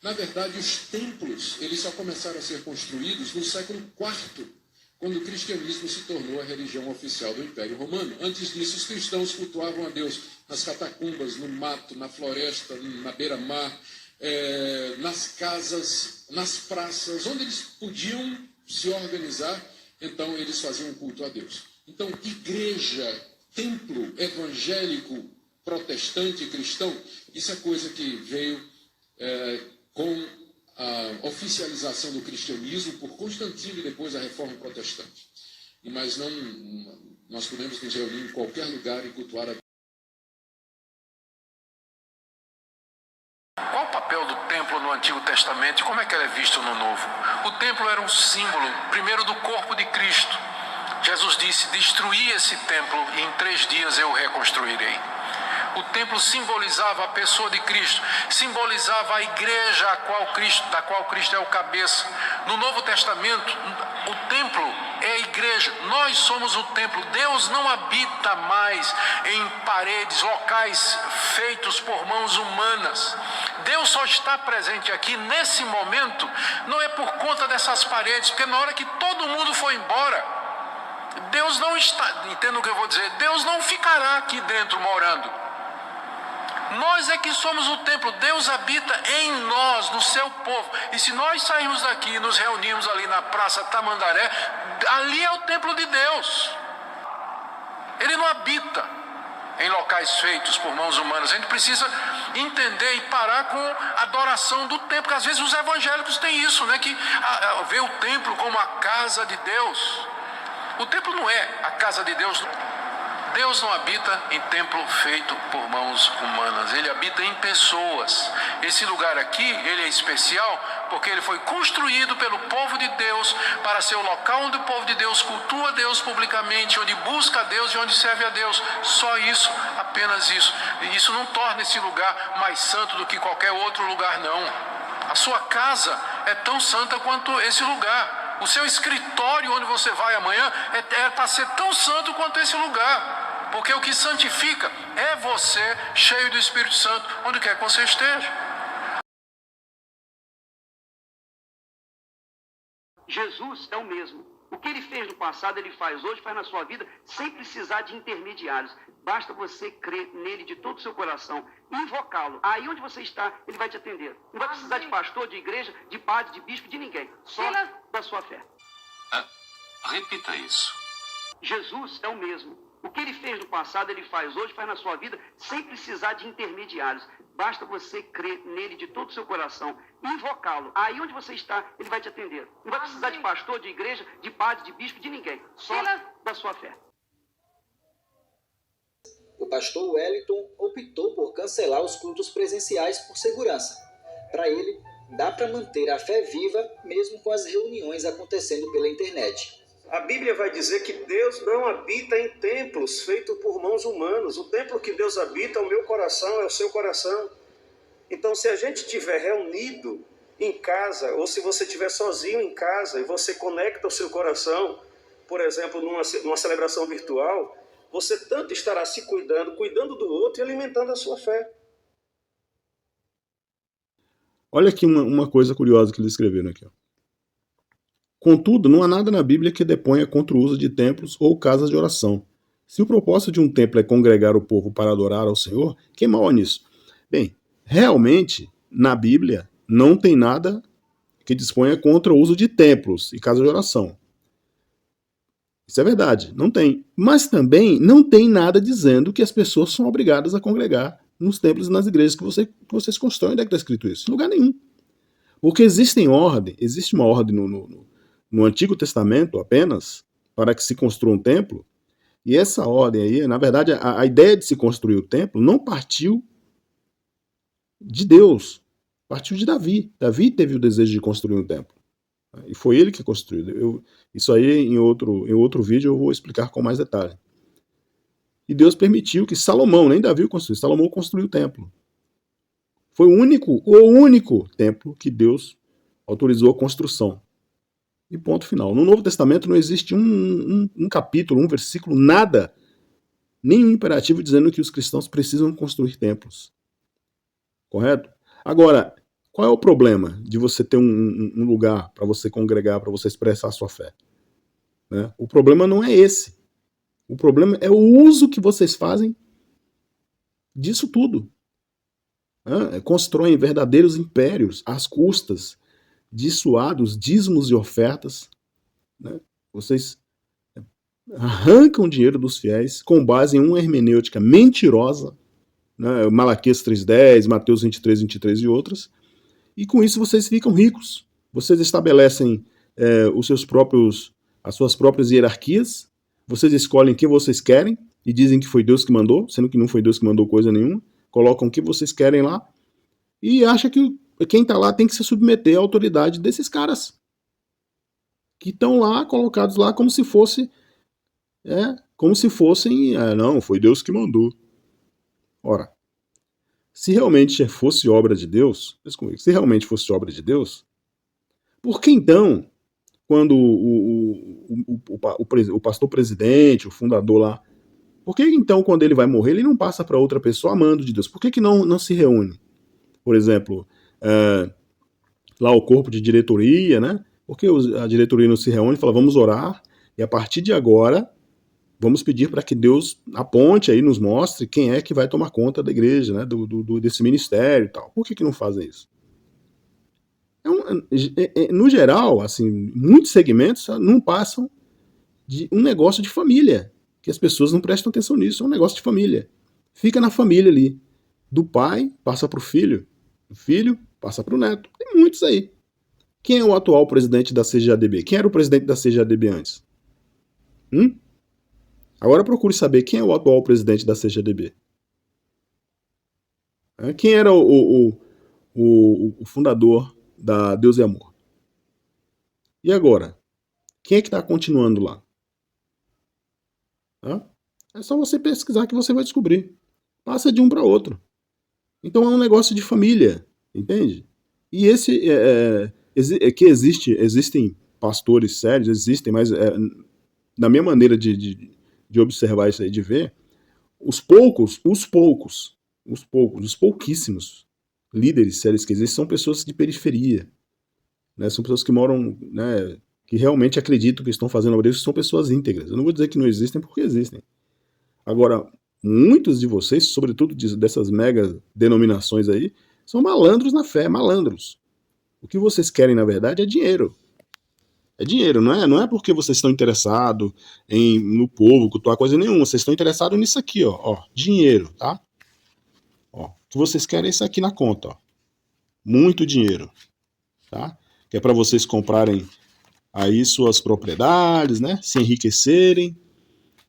Na verdade, os templos, eles só começaram a ser construídos no século IV, quando o cristianismo se tornou a religião oficial do Império Romano. Antes disso, os cristãos cultuavam a Deus nas catacumbas, no mato, na floresta, na beira-mar, nas casas, nas praças, onde eles podiam se organizar, então eles faziam culto a Deus. Então, igreja, templo evangélico, protestante, cristão, isso é coisa que veio com a oficialização do cristianismo por Constantino e depois a reforma protestante. Mas nós podemos nos reunir em qualquer lugar e cultuar a Deus. Qual o papel do templo no Antigo Testamento e como é que ele é visto no Novo? O templo era um símbolo, primeiro, do corpo de Cristo. Jesus disse: destruí esse templo e em 3 dias eu o reconstruirei. O templo simbolizava a pessoa de Cristo, simbolizava a igreja da qual Cristo é o cabeça. No Novo Testamento, o templo é a igreja, nós somos o templo. Deus não habita mais em paredes, locais feitos por mãos humanas. Deus só está presente aqui nesse momento, não é por conta dessas paredes, porque na hora que todo mundo for embora, Deus não está, entenda o que eu vou dizer, Deus não ficará aqui dentro morando. Nós é que somos o templo, Deus habita em nós, no seu povo. E se nós sairmos daqui e nos reunirmos ali na Praça Tamandaré, ali é o templo de Deus. Ele não habita em locais feitos por mãos humanas. A gente precisa entender e parar com a adoração do templo, porque às vezes os evangélicos têm isso, né? Que vê o templo como a casa de Deus. O templo não é a casa de Deus. Deus não habita em templo feito por mãos humanas, Ele habita em pessoas. Esse lugar aqui, ele é especial porque ele foi construído pelo povo de Deus para ser o local onde o povo de Deus cultua a Deus publicamente, onde busca a Deus e onde serve a Deus. Só isso, apenas isso. E isso não torna esse lugar mais santo do que qualquer outro lugar, não. A sua casa é tão santa quanto esse lugar. O seu escritório onde você vai amanhã é para ser tão santo quanto esse lugar. Porque o que santifica é você, cheio do Espírito Santo, onde quer que você esteja. Jesus é o mesmo. O que ele fez no passado, ele faz hoje, faz na sua vida, sem precisar de intermediários. Basta você crer nele de todo o seu coração e invocá-lo. Aí onde você está, ele vai te atender. Não vai precisar de pastor, de igreja, de padre, de bispo, de ninguém. Só da sua fé. Repita isso. Jesus é o mesmo. O que ele fez no passado, ele faz hoje, faz na sua vida, sem precisar de intermediários. Basta você crer nele de todo o seu coração e invocá-lo. Aí onde você está, ele vai te atender. Não vai precisar de pastor, de igreja, de padre, de bispo, de ninguém. Só da sua fé. O pastor Wellington optou por cancelar os cultos presenciais por segurança. Para ele, dá para manter a fé viva mesmo com as reuniões acontecendo pela internet. A Bíblia vai dizer que Deus não habita em templos feitos por mãos humanas. O templo que Deus habita é o meu coração, é o seu coração. Então, se a gente estiver reunido em casa, ou se você estiver sozinho em casa e você conecta o seu coração, por exemplo, numa celebração virtual, você tanto estará se cuidando do outro e alimentando a sua fé. Olha aqui uma coisa curiosa que eles escreveram aqui. Ó. Contudo, não há nada na Bíblia que deponha contra o uso de templos ou casas de oração. Se o propósito de um templo é congregar o povo para adorar ao Senhor, que mal há nisso? Bem, realmente, na Bíblia, não tem nada que disponha contra o uso de templos e casas de oração. Isso é verdade, não tem. Mas também não tem nada dizendo que as pessoas são obrigadas a congregar nos templos e nas igrejas que vocês constroem. Onde é que está escrito isso? Em lugar nenhum. Porque existe uma ordem no Antigo Testamento apenas, para que se construa um templo, e essa ordem aí, na verdade, a ideia de se construir o templo não partiu de Deus, partiu de Davi. Davi teve o desejo de construir um templo, e foi ele que construiu. Isso aí, em outro vídeo, eu vou explicar com mais detalhe. E Deus permitiu que Salomão, nem Davi construiu, Salomão construiu o templo. Foi o único templo que Deus autorizou a construção. E ponto final. No Novo Testamento não existe um capítulo, um versículo, nada, nenhum imperativo dizendo que os cristãos precisam construir templos. Correto? Agora, qual é o problema de você ter um lugar para você congregar, para você expressar a sua fé? Né? O problema não é esse. O problema é o uso que vocês fazem disso tudo. Né? Constroem verdadeiros impérios às custas de suados dízimos e ofertas, né? Vocês arrancam dinheiro dos fiéis com base em uma hermenêutica mentirosa, né? Malaquias 3:10, Mateus 23:23 e outras, e com isso vocês ficam ricos. Vocês estabelecem as suas próprias hierarquias, vocês escolhem quem vocês querem e dizem que foi Deus que mandou, sendo que não foi Deus que mandou coisa nenhuma, colocam o que vocês querem lá e acham que quem está lá tem que se submeter à autoridade desses caras que estão lá, colocados lá como se fossem, não, foi Deus que mandou. Ora, se realmente fosse obra de Deus, por que então, quando o pastor presidente, o fundador lá, por que então quando ele vai morrer, ele não passa para outra pessoa amando de Deus? Por que não se reúne? Por exemplo, lá o corpo de diretoria, né? Porque a diretoria não se reúne e fala, vamos orar E a partir de agora, vamos pedir para que Deus aponte aí, nos mostre quem é que vai tomar conta da igreja, né, desse ministério e tal. Por que não fazem isso? No geral, assim, muitos segmentos não passam de um negócio de família, que as pessoas não prestam atenção nisso, é um negócio de família. Fica na família ali. Do pai, passa para o filho. Do filho, passa para o neto. Tem muitos aí. Quem é o atual presidente da CGADB? Quem era o presidente da CGADB antes? Agora procure saber quem é o atual presidente da CGADB. Quem era o fundador da Deus e Amor? E agora? Quem é que está continuando lá? É só você pesquisar que você vai descobrir. Passa de um para outro. Então é um negócio de família, entende? E existem pastores sérios, existem, mas na minha maneira de observar isso aí, de ver, os pouquíssimos líderes sérios que existem são pessoas de periferia, né? São pessoas que moram, né, que realmente acreditam que estão fazendo a obra, são pessoas íntegras. Eu não vou dizer que não existem, porque existem. Agora, muitos de vocês, sobretudo dessas mega denominações aí, são malandros na fé, malandros. O que vocês querem, na verdade, é dinheiro. É dinheiro, não é porque vocês estão interessados no povo, cultuar coisa nenhuma. Vocês estão interessados nisso aqui, ó, dinheiro, tá? Ó, o que vocês querem é isso aqui na conta, ó. Muito dinheiro, tá? Que é para vocês comprarem aí suas propriedades, né? Se enriquecerem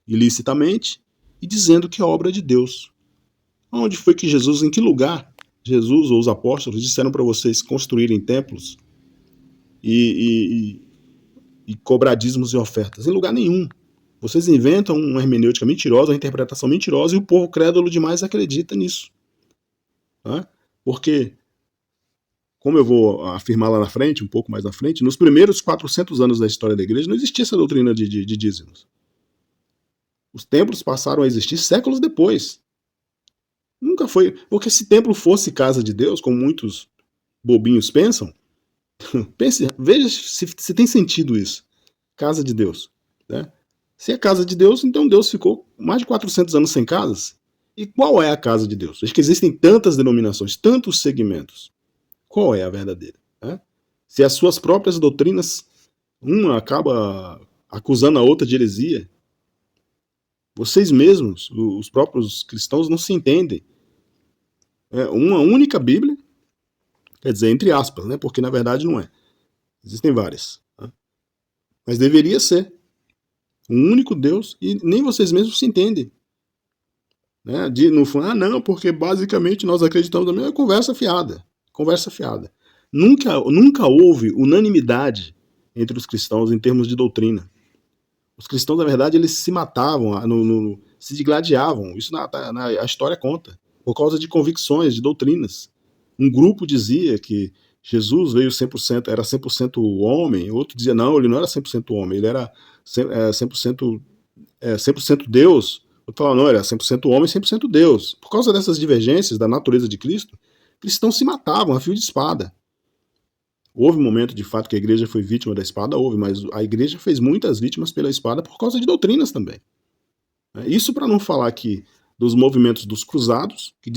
ilicitamente e dizendo que é obra de Deus. Onde foi que Jesus, em que lugar Jesus ou os apóstolos disseram para vocês construírem templos e cobrar dízimos e ofertas? Em lugar nenhum. Vocês inventam uma hermenêutica mentirosa, uma interpretação mentirosa, e o povo crédulo demais acredita nisso. Porque, como eu vou afirmar lá na frente, um pouco mais na frente, nos primeiros 400 anos da história da igreja não existia essa doutrina de dízimos. Os templos passaram a existir séculos depois. Nunca foi. Porque se templo fosse casa de Deus, como muitos bobinhos pensam, veja se tem sentido isso. Casa de Deus. Né? Se é casa de Deus, então Deus ficou mais de 400 anos sem casas. E qual é a casa de Deus? Acho que existem tantas denominações, tantos segmentos. Qual é a verdadeira? Né? Se as suas próprias doutrinas, uma acaba acusando a outra de heresia, vocês mesmos, os próprios cristãos, não se entendem. É uma única Bíblia, quer dizer, entre aspas, né? Porque na verdade não é. Existem várias. Né? Mas deveria ser um único Deus e nem vocês mesmos se entendem. Né? Não, porque basicamente nós acreditamos na mesma conversa fiada. Conversa fiada. Nunca houve unanimidade entre os cristãos em termos de doutrina. Os cristãos, na verdade, eles se matavam, se digladiavam. Isso a história conta. Por causa de convicções, de doutrinas. Um grupo dizia que Jesus veio 100%, era 100% homem. Outro dizia, não, ele não era 100% homem, ele era 100% Deus. Outro falava, não, ele era 100% homem, 100% Deus. Por causa dessas divergências da natureza de Cristo, cristãos se matavam a fio de espada. Houve um momento, de fato, que a igreja foi vítima da espada, mas a igreja fez muitas vítimas pela espada por causa de doutrinas também. Isso para não falar aqui dos movimentos dos cruzados, que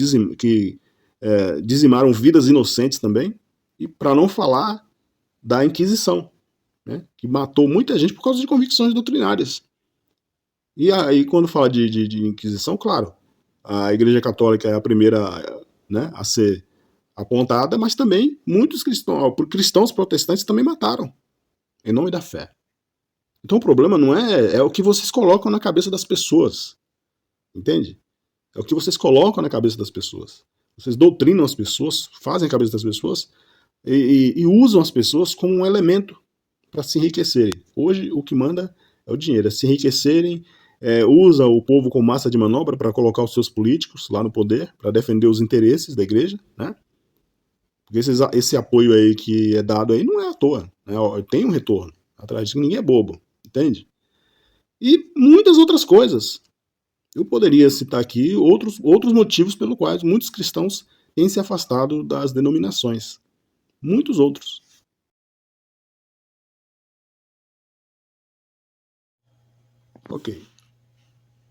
dizimaram vidas inocentes também, e para não falar da Inquisição, né, que matou muita gente por causa de convicções doutrinárias. E aí, quando fala de Inquisição, claro, a Igreja Católica é a primeira, né, a ser apontada, mas também muitos cristãos protestantes também mataram, em nome da fé. Então o problema não é o que vocês colocam na cabeça das pessoas, entende? É o que vocês colocam na cabeça das pessoas. Vocês doutrinam as pessoas, fazem a cabeça das pessoas e usam as pessoas como um elemento para se enriquecerem. Hoje o que manda é o dinheiro, é se enriquecerem, usa o povo como massa de manobra para colocar os seus políticos lá no poder, para defender os interesses da igreja, né? Porque esse apoio aí que é dado aí não é à toa, né? Tem um retorno atrás disso, ninguém é bobo, entende? E muitas outras coisas. Eu poderia citar aqui outros motivos pelos quais muitos cristãos têm se afastado das denominações. Muitos outros. Ok.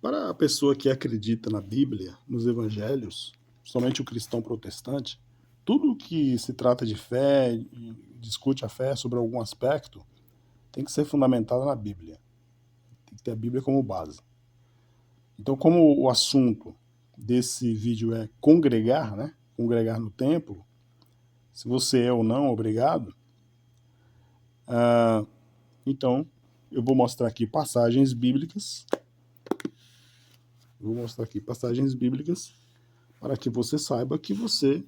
Para a pessoa que acredita na Bíblia, nos evangelhos, somente o cristão protestante, tudo que se trata de fé, e discute a fé sobre algum aspecto, tem que ser fundamentado na Bíblia. Tem que ter a Bíblia como base. Então, como o assunto desse vídeo é congregar, né? Congregar no templo, se você é ou não obrigado, então eu vou mostrar aqui passagens bíblicas. Para que você saiba que você,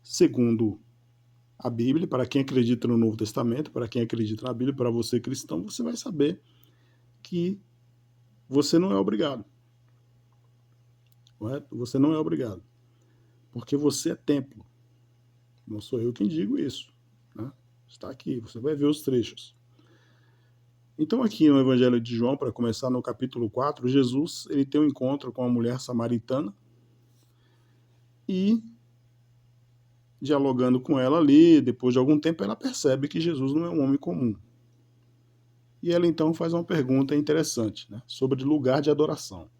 segundo a Bíblia, para quem acredita no Novo Testamento, para quem acredita na Bíblia, para você cristão, você vai saber que você não é obrigado. Correto? Você não é obrigado. Porque você é templo. Não sou eu quem digo isso. Né? Está aqui, você vai ver os trechos. Então aqui no Evangelho de João, para começar no capítulo 4, Jesus ele tem um encontro com uma mulher samaritana e, dialogando com ela ali, depois de algum tempo, ela percebe que Jesus não é um homem comum. E ela então faz uma pergunta interessante, né, sobre lugar de adoração.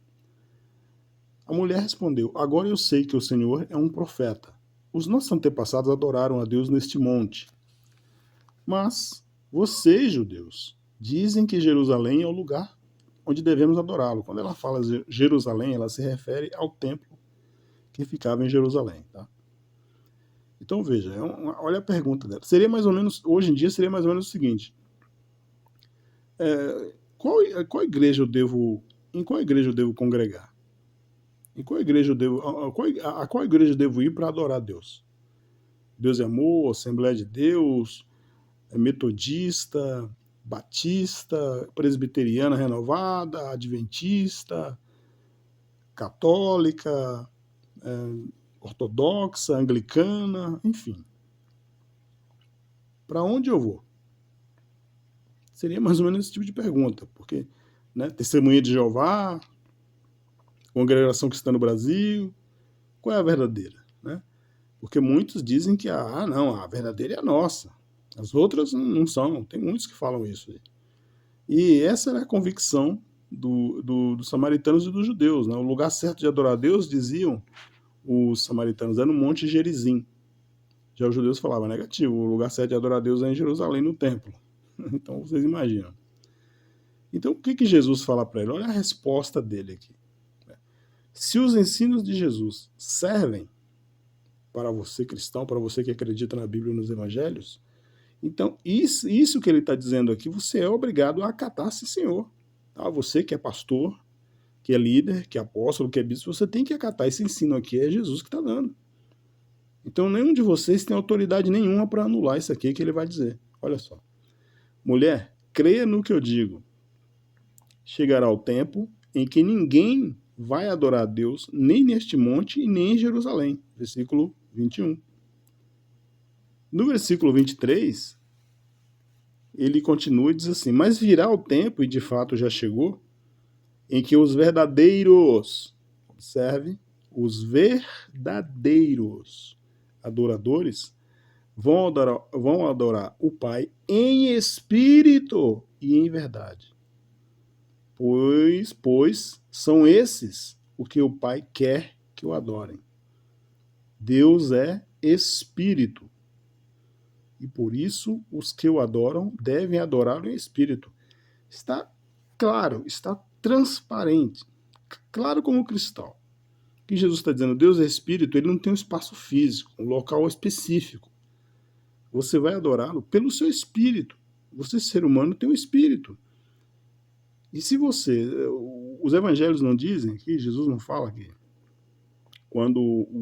A mulher respondeu: agora eu sei que o Senhor é um profeta. Os nossos antepassados adoraram a Deus neste monte. Mas vocês, judeus, dizem que Jerusalém é o lugar onde devemos adorá-lo. Quando ela fala Jerusalém, ela se refere ao templo que ficava em Jerusalém. Tá? Então veja, olha a pergunta dela. Seria mais ou menos, hoje em dia seria mais ou menos o seguinte: em qual igreja eu devo congregar? Em qual igreja a qual igreja eu devo ir para adorar a Deus? Deus é Amor, Assembleia de Deus, Metodista, Batista, Presbiteriana Renovada, Adventista, Católica, Ortodoxa, Anglicana, enfim. Para onde eu vou? Seria mais ou menos esse tipo de pergunta, porque, né, Testemunha de Jeová, Congregação Cristã no Brasil, qual é a verdadeira? Né? Porque muitos dizem que a verdadeira é a nossa. As outras não são. Tem muitos que falam isso. E essa era a convicção dos samaritanos e dos judeus. Né? O lugar certo de adorar a Deus, diziam os samaritanos, é no Monte Gerizim. Já os judeus falavam negativo. O lugar certo de adorar a Deus é em Jerusalém, no templo. Então vocês imaginam. Então o que Jesus fala para ele? Olha a resposta dele aqui. Se os ensinos de Jesus servem para você cristão, para você que acredita na Bíblia e nos Evangelhos, então isso que ele está dizendo aqui, você é obrigado a acatar esse Senhor. Tá? Você que é pastor, que é líder, que é apóstolo, que é bispo, você tem que acatar esse ensino aqui, é Jesus que está dando. Então nenhum de vocês tem autoridade nenhuma para anular isso aqui que ele vai dizer. Olha só. Mulher, creia no que eu digo. Chegará o tempo em que ninguém vai adorar a Deus nem neste monte e nem em Jerusalém. Versículo 21. No versículo 23, ele continua e diz assim: mas virá o tempo, e de fato já chegou, em que os verdadeiros, observe, os verdadeiros adoradores vão adorar o Pai em espírito e em verdade. Pois são esses o que o Pai quer que o adorem. Deus é espírito. E por isso os que o adoram devem adorá-lo em espírito. Está claro, está transparente, claro como cristal. O que Jesus está dizendo? Deus é espírito, ele não tem um espaço físico, um local específico. Você vai adorá-lo pelo seu espírito. Você, ser humano, tem um espírito. E se os evangelhos não dizem aqui, Jesus não fala aqui, quando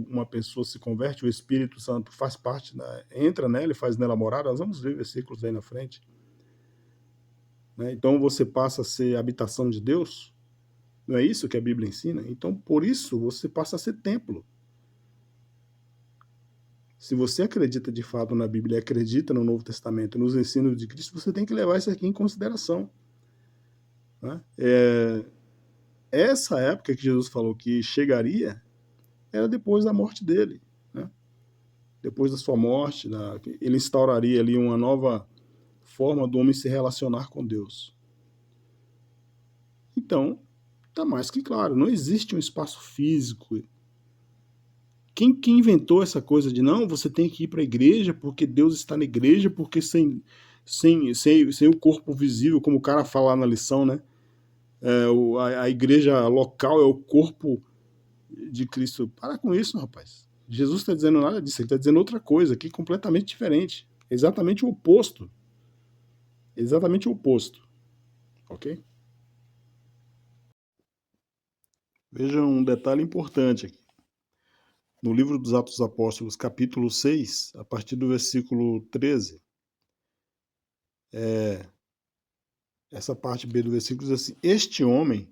uma pessoa se converte, o Espírito Santo faz parte, entra nela e faz nela morada. Nós vamos ver versículos aí na frente. Né? Então você passa a ser habitação de Deus. Não é isso que a Bíblia ensina? Então por isso você passa a ser templo. Se você acredita de fato na Bíblia, acredita no Novo Testamento, nos ensinos de Cristo, você tem que levar isso aqui em consideração. Né? Essa época que Jesus falou que chegaria era depois da morte dele. Né? Depois da sua morte, ele instauraria ali uma nova forma do homem se relacionar com Deus. Então, está mais que claro, não existe um espaço físico. Quem inventou essa coisa de não, você tem que ir para a igreja porque Deus está na igreja, porque sem o corpo visível, como o cara fala lá na lição, né? A igreja local é o corpo de Cristo. Para com isso, rapaz. Jesus está dizendo nada disso, ele está dizendo outra coisa aqui completamente diferente. Exatamente o oposto. Exatamente o oposto. Ok? Veja um detalhe importante aqui. No livro dos Atos dos Apóstolos, capítulo 6, a partir do versículo 13, essa parte B do versículo diz assim: Este homem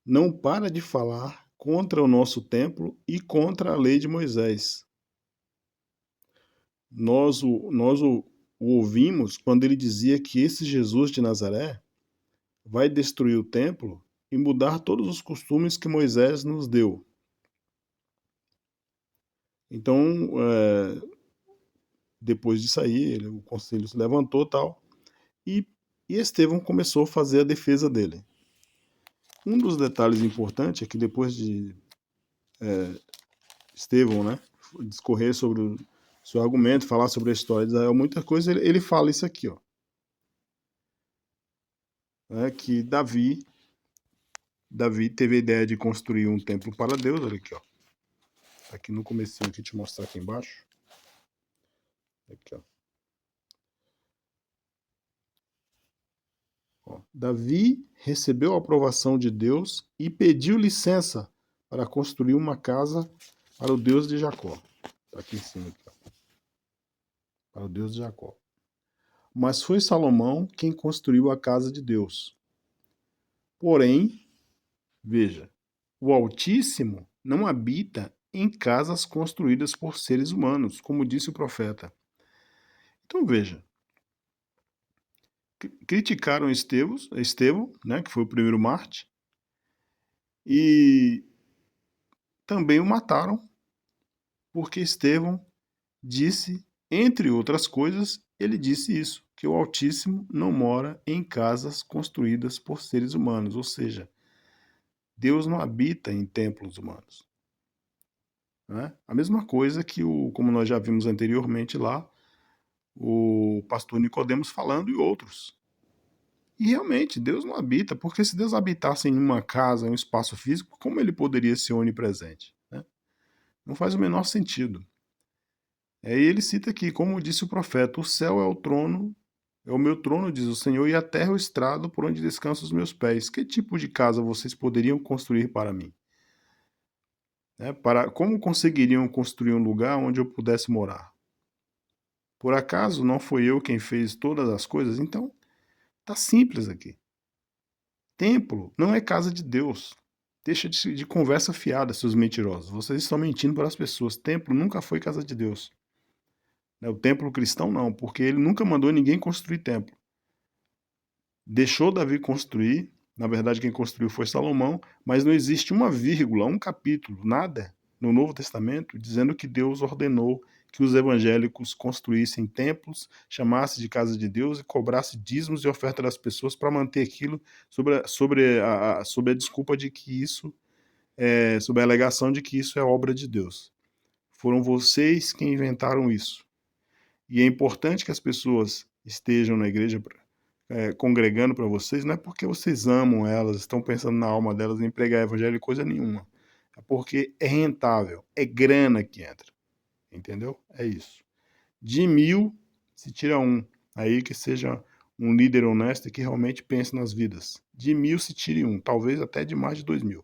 não para de falar contra o nosso templo e contra a lei de Moisés. Nós o ouvimos quando ele dizia que esse Jesus de Nazaré vai destruir o templo e mudar todos os costumes que Moisés nos deu. Então, depois disso aí, o conselho se levantou tal, e Estevão começou a fazer a defesa dele. Um dos detalhes importantes é que depois de Estevão, né, discorrer sobre o seu argumento, falar sobre a história de Israel, muita coisa, ele fala isso aqui, ó. Que Davi teve a ideia de construir um templo para Deus, olha aqui, ó. Aqui no comecinho, aqui, te mostrar aqui embaixo. Aqui, ó. Davi recebeu a aprovação de Deus e pediu licença para construir uma casa para o Deus de Jacó. Está aqui em cima. Aqui, ó. Para o Deus de Jacó. Mas foi Salomão quem construiu a casa de Deus. Porém, veja, o Altíssimo não habita em casas construídas por seres humanos, como disse o profeta. Então veja, criticaram Estevão, né, que foi o primeiro mártir, e também o mataram, porque Estevão disse, entre outras coisas, ele disse isso, que o Altíssimo não mora em casas construídas por seres humanos, ou seja, Deus não habita em templos humanos. Né? A mesma coisa que, como nós já vimos anteriormente lá, o pastor Nicodemos falando e outros. E realmente, Deus não habita, porque se Deus habitasse em uma casa, em um espaço físico, como ele poderia ser onipresente? Né? Não faz o menor sentido. Aí ele cita aqui, como disse o profeta, o céu é o trono, é o meu trono, diz o Senhor, e a terra é o estrado por onde descansam os meus pés. Que tipo de casa vocês poderiam construir para mim? Como conseguiriam construir um lugar onde eu pudesse morar? Por acaso não foi eu quem fez todas as coisas? Então, tá simples aqui. Templo não é casa de Deus. Deixa de conversa fiada, seus mentirosos. Vocês estão mentindo para as pessoas. Templo nunca foi casa de Deus. O templo cristão não, porque ele nunca mandou ninguém construir templo. Deixou Davi construir, na verdade quem construiu foi Salomão, mas não existe uma vírgula, um capítulo, nada no Novo Testamento dizendo que Deus ordenou que os evangélicos construíssem templos, chamassem de casa de Deus e cobrassem dízimos e oferta das pessoas para manter aquilo sob a desculpa de que isso, sob a alegação de que isso é obra de Deus. Foram vocês que inventaram isso. E é importante que as pessoas estejam na igreja congregando para vocês, não é porque vocês amam elas, estão pensando na alma delas em pregar evangelho e coisa nenhuma. É porque é rentável, é grana que entra. Entendeu? É isso. De 1000, se tira um. Aí que seja um líder honesto e que realmente pense nas vidas. De 1000 se tire um, talvez até de mais de 2000.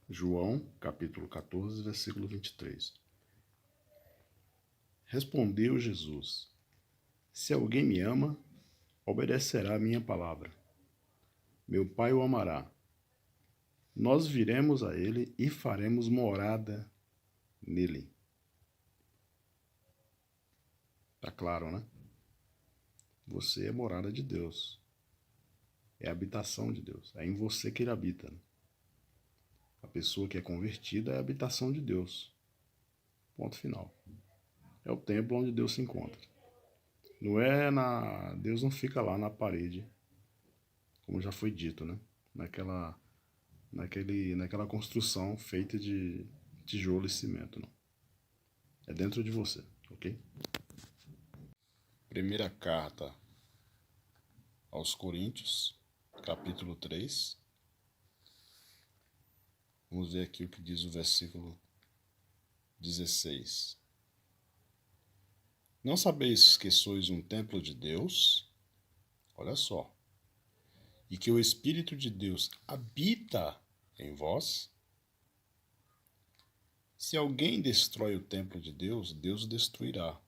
João, capítulo 14, versículo 23. Respondeu Jesus: Se alguém me ama, obedecerá a minha palavra. Meu Pai o amará. Nós viremos a ele e faremos morada nele. Tá claro, né? Você é morada de Deus. É a habitação de Deus. É em você que ele habita. A pessoa que é convertida é a habitação de Deus. Ponto final. É o templo onde Deus se encontra. Não é Deus não fica lá na parede como já foi dito, né? Naquela construção feita de tijolo e cimento, não. É dentro de você, ok? Primeira carta aos Coríntios, capítulo 3. Vamos ver aqui o que diz o versículo 16. Não sabeis que sois um templo de Deus? Olha só. E que o Espírito de Deus habita em vós? Se alguém destrói o templo de Deus, Deus o destruirá.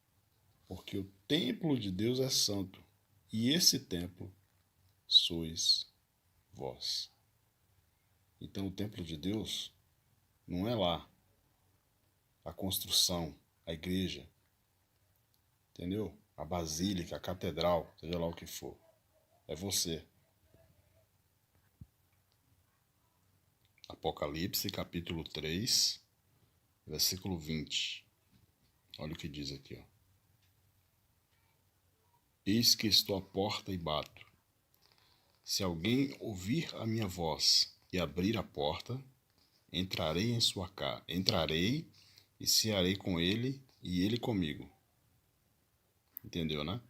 Porque o templo de Deus é santo, e esse templo sois vós. Então o templo de Deus não é lá a construção, a igreja, entendeu? A basílica, a catedral, seja lá o que for. É você. Apocalipse, capítulo 3, versículo 20. Olha o que diz aqui, ó. Eis que estou à porta e bato. Se alguém ouvir a minha voz e abrir a porta, entrarei em sua casa. Entrarei e cearei com ele e ele comigo. Entendeu, né?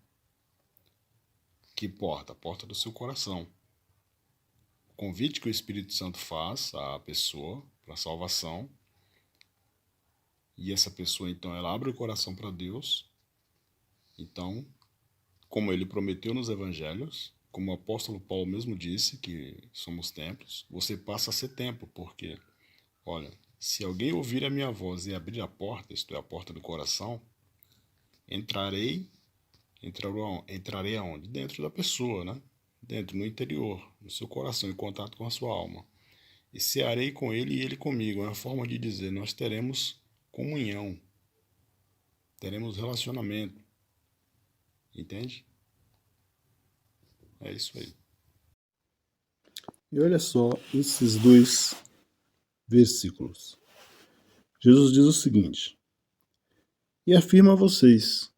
Que porta? A porta do seu coração. O convite que o Espírito Santo faz à pessoa para a salvação. E essa pessoa, então, ela abre o coração para Deus. Então, como ele prometeu nos evangelhos, como o apóstolo Paulo mesmo disse que somos templos, você passa a ser templo, porque, olha, se alguém ouvir a minha voz e abrir a porta, isto é, a porta do coração, entrarei aonde? Dentro da pessoa, né? Dentro, no interior, no seu coração, em contato com a sua alma. E cearei com ele e ele comigo. É uma forma de dizer, nós teremos comunhão, teremos relacionamento. Entende? É isso aí. E olha só esses dois versículos. Jesus diz o seguinte: e afirma a vocês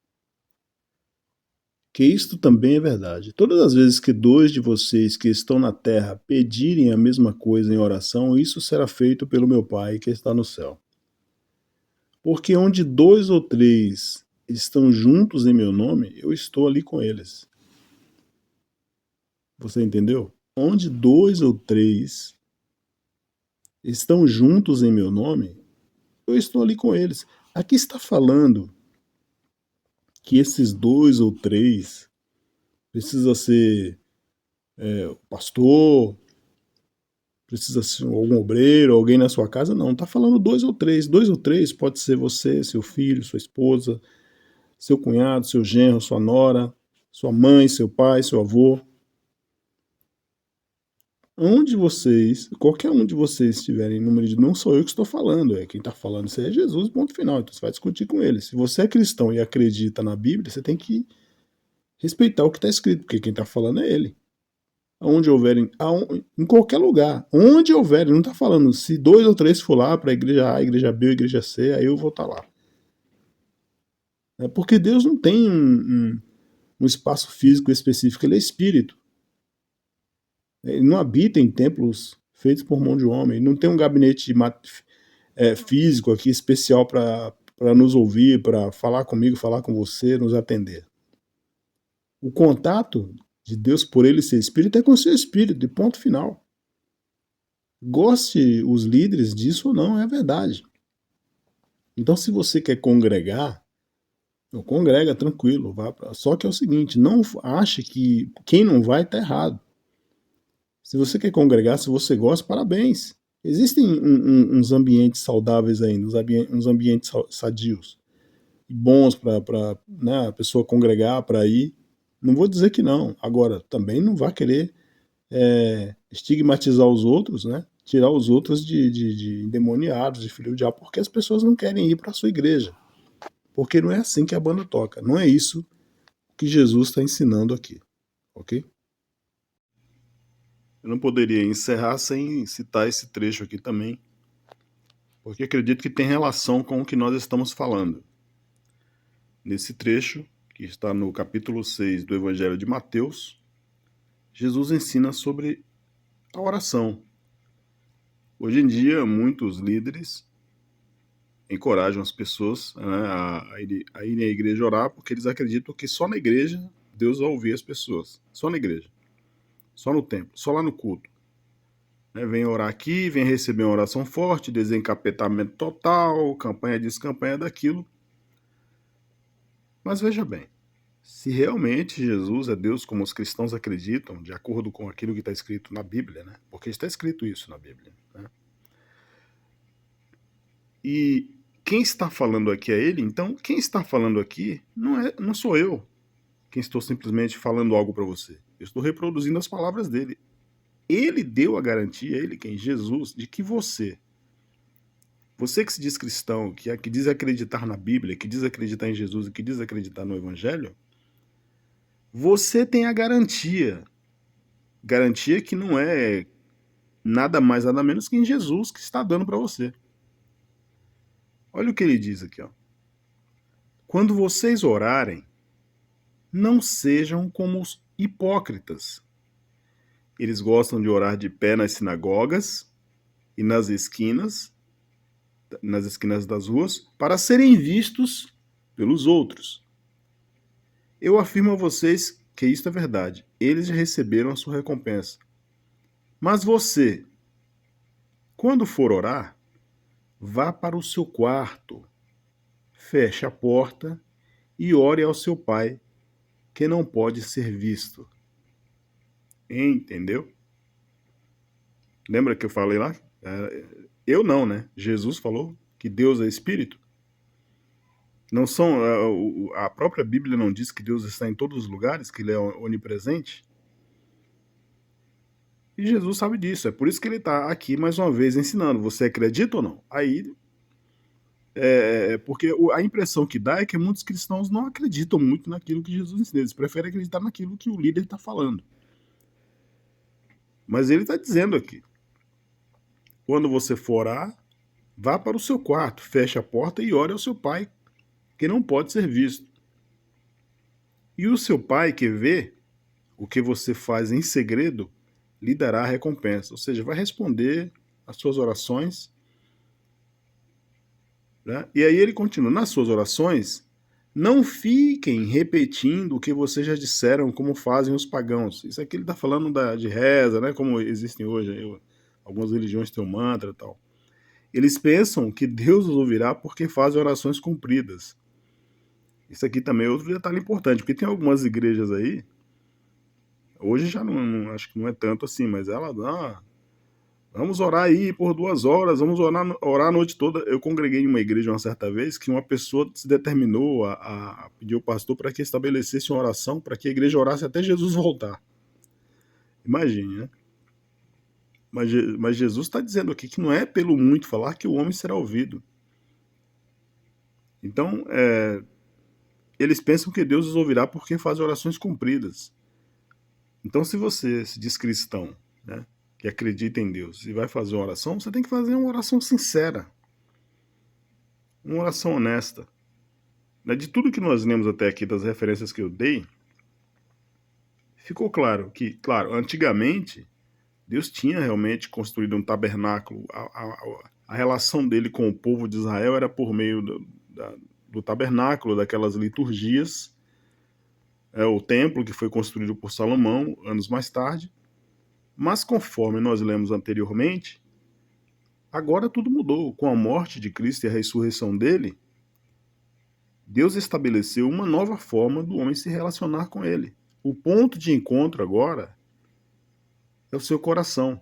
que isto também é verdade. Todas as vezes que dois de vocês que estão na terra pedirem a mesma coisa em oração, isso será feito pelo meu Pai que está no céu. Porque onde 2 ou 3 estão juntos em meu nome, eu estou ali com eles. Você entendeu? Onde 2 ou 3 estão juntos em meu nome, eu estou ali com eles. Aqui está falando que esses 2 ou 3 precisa ser o pastor, precisa ser algum obreiro, alguém na sua casa. Não, está falando 2 ou 3. 2 ou 3 pode ser você, seu filho, sua esposa, seu cunhado, seu genro, sua nora, sua mãe, seu pai, seu avô. Onde vocês, qualquer um de vocês estiverem em número de... Não sou eu que estou falando, quem está falando isso é Jesus, ponto final. Então você vai discutir com ele. Se você é cristão e acredita na Bíblia, você tem que respeitar o que está escrito, porque quem está falando é ele. Aonde houverem, em qualquer lugar, onde houverem, não está falando se 2 ou 3 for lá para a igreja A, a igreja B, a igreja C, aí eu vou estar lá. É porque Deus não tem um espaço físico específico, ele é espírito. Ele não habita em templos feitos por mão de homem. Ele não tem um gabinete físico aqui especial para nos ouvir, para falar comigo, falar com você, nos atender. O contato de Deus por ele ser espírito é com o seu espírito, de ponto final. Goste os líderes disso ou não, é verdade. Então, se você quer congregar, congrega tranquilo. Só que é o seguinte, não ache que quem não vai está errado. Se você quer congregar, se você gosta, parabéns. Existem uns ambientes saudáveis ainda, uns ambientes sadios e bons para né, a pessoa congregar, para ir. Não vou dizer que não. Agora, também não vá querer estigmatizar os outros, né? Tirar os outros de endemoniados, de filho do diabo, porque as pessoas não querem ir para a sua igreja. Porque não é assim que a banda toca. Não é isso que Jesus está ensinando aqui. Ok? Eu não poderia encerrar sem citar esse trecho aqui também, porque acredito que tem relação com o que nós estamos falando. Nesse trecho, que está no capítulo 6 do Evangelho de Mateus, Jesus ensina sobre a oração. Hoje em dia, muitos líderes encorajam as pessoas, né, a irem à igreja orar, porque eles acreditam que só na igreja Deus vai ouvir as pessoas. Só na igreja. Só no templo. Só lá no culto. Né, vem orar aqui, vem receber uma oração forte, desencapetamento total, campanha disso, campanha daquilo. Mas veja bem, se realmente Jesus é Deus como os cristãos acreditam, de acordo com aquilo que está escrito na Bíblia, né? Porque está escrito isso na Bíblia, né? E quem está falando aqui é ele, então quem está falando aqui não sou eu, quem estou simplesmente falando algo para você. Eu estou reproduzindo as palavras dele. Ele deu a garantia, ele quem? Jesus, de que você que se diz cristão, que diz acreditar na Bíblia, que diz acreditar em Jesus e que diz acreditar no Evangelho, você tem a garantia que não é nada mais, nada menos que em Jesus que está dando para você. Olha o que ele diz aqui, ó. Quando vocês orarem, não sejam como os hipócritas. Eles gostam de orar de pé nas sinagogas e nas esquinas das ruas, para serem vistos pelos outros. Eu afirmo a vocês que isto é verdade. Eles já receberam a sua recompensa. Mas você, quando for orar, vá para o seu quarto, feche a porta e ore ao seu pai, que não pode ser visto. Entendeu? Lembra que eu falei lá? Eu não, né? Jesus falou que Deus é Espírito. Não são, a própria Bíblia não diz que Deus está em todos os lugares, que ele é onipresente. E Jesus sabe disso, é por isso que ele está aqui mais uma vez ensinando. Você acredita ou não? Aí, porque a impressão que dá é que muitos cristãos não acreditam muito naquilo que Jesus ensina, eles preferem acreditar naquilo que o líder está falando. Mas ele está dizendo aqui, quando você for orar, vá para o seu quarto, feche a porta e ore ao seu pai, que não pode ser visto. E o seu pai que vê o que você faz em segredo, lhe dará a recompensa. Ou seja, vai responder às suas orações. Né? E aí ele continua, nas suas orações, não fiquem repetindo o que vocês já disseram, como fazem os pagãos. Isso aqui ele está falando de reza, né? Como existem hoje. Algumas religiões têm um mantra e tal. Eles pensam que Deus os ouvirá porque fazem orações compridas. Isso aqui também é outro detalhe importante, porque tem algumas igrejas aí, hoje já não acho que não é tanto assim, mas vamos orar aí por 2 horas, vamos orar a noite toda. Eu congreguei em uma igreja uma certa vez que uma pessoa se determinou a pedir ao pastor para que estabelecesse uma oração para que a igreja orasse até Jesus voltar. Imagine, né? Mas Jesus está dizendo aqui que não é pelo muito falar que o homem será ouvido. Então, eles pensam que Deus os ouvirá porque faz orações compridas. Então, se você se diz cristão, né, que acredita em Deus e vai fazer uma oração, você tem que fazer uma oração sincera. Uma oração honesta. De tudo que nós lemos até aqui, das referências que eu dei, ficou claro que, antigamente, Deus tinha realmente construído um tabernáculo. A relação dele com o povo de Israel era por meio do tabernáculo, daquelas liturgias, o templo que foi construído por Salomão anos mais tarde. Mas conforme nós lemos anteriormente, agora tudo mudou. Com a morte de Cristo e a ressurreição dele, Deus estabeleceu uma nova forma do homem se relacionar com ele. O ponto de encontro agora é o seu coração.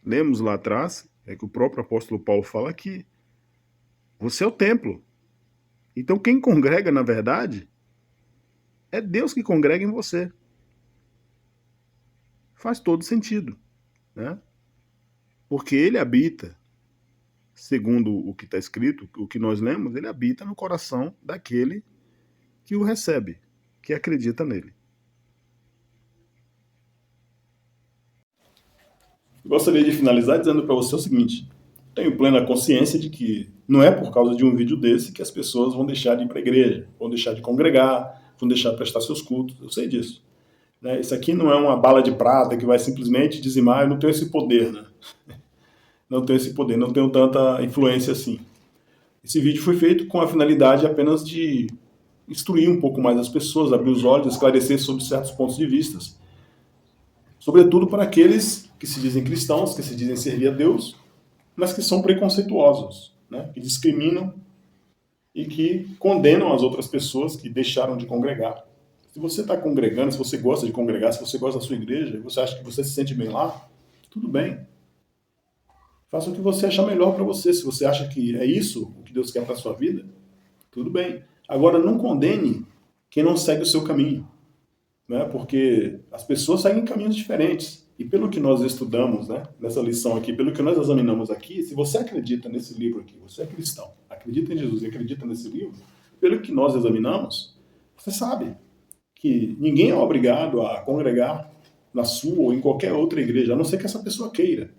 Lemos lá atrás, que o próprio apóstolo Paulo fala que você é o templo. Então quem congrega, na verdade, é Deus que congrega em você. Faz todo sentido, né? Porque ele habita, segundo o que está escrito, o que nós lemos, ele habita no coração daquele que o recebe, que acredita nele. Gostaria de finalizar dizendo para você o seguinte: tenho plena consciência de que não é por causa de um vídeo desse que as pessoas vão deixar de ir para a igreja, vão deixar de congregar, vão deixar de prestar seus cultos. Eu sei disso. né? Isso aqui não é uma bala de prata que vai simplesmente dizimar. Eu não tenho esse poder, né? Não tenho esse poder, não tenho tanta influência assim. Esse vídeo foi feito com a finalidade apenas de instruir um pouco mais as pessoas, abrir os olhos, esclarecer sobre certos pontos de vista, sobretudo para aqueles que se dizem cristãos, que se dizem servir a Deus, mas que são preconceituosos, né? Que discriminam e que condenam as outras pessoas que deixaram de congregar. Se você está congregando, se você gosta de congregar, se você gosta da sua igreja, e você acha que você se sente bem lá, tudo bem. Faça o que você achar melhor para você. Se você acha que é isso o que Deus quer para a sua vida, tudo bem. Agora, não condene quem não segue o seu caminho, né? Porque as pessoas seguem caminhos diferentes. E pelo que nós estudamos, né, nessa lição aqui, pelo que nós examinamos aqui, se você acredita nesse livro aqui, você é cristão, acredita em Jesus e acredita nesse livro, pelo que nós examinamos, você sabe que ninguém é obrigado a congregar na sua ou em qualquer outra igreja, a não ser que essa pessoa queira.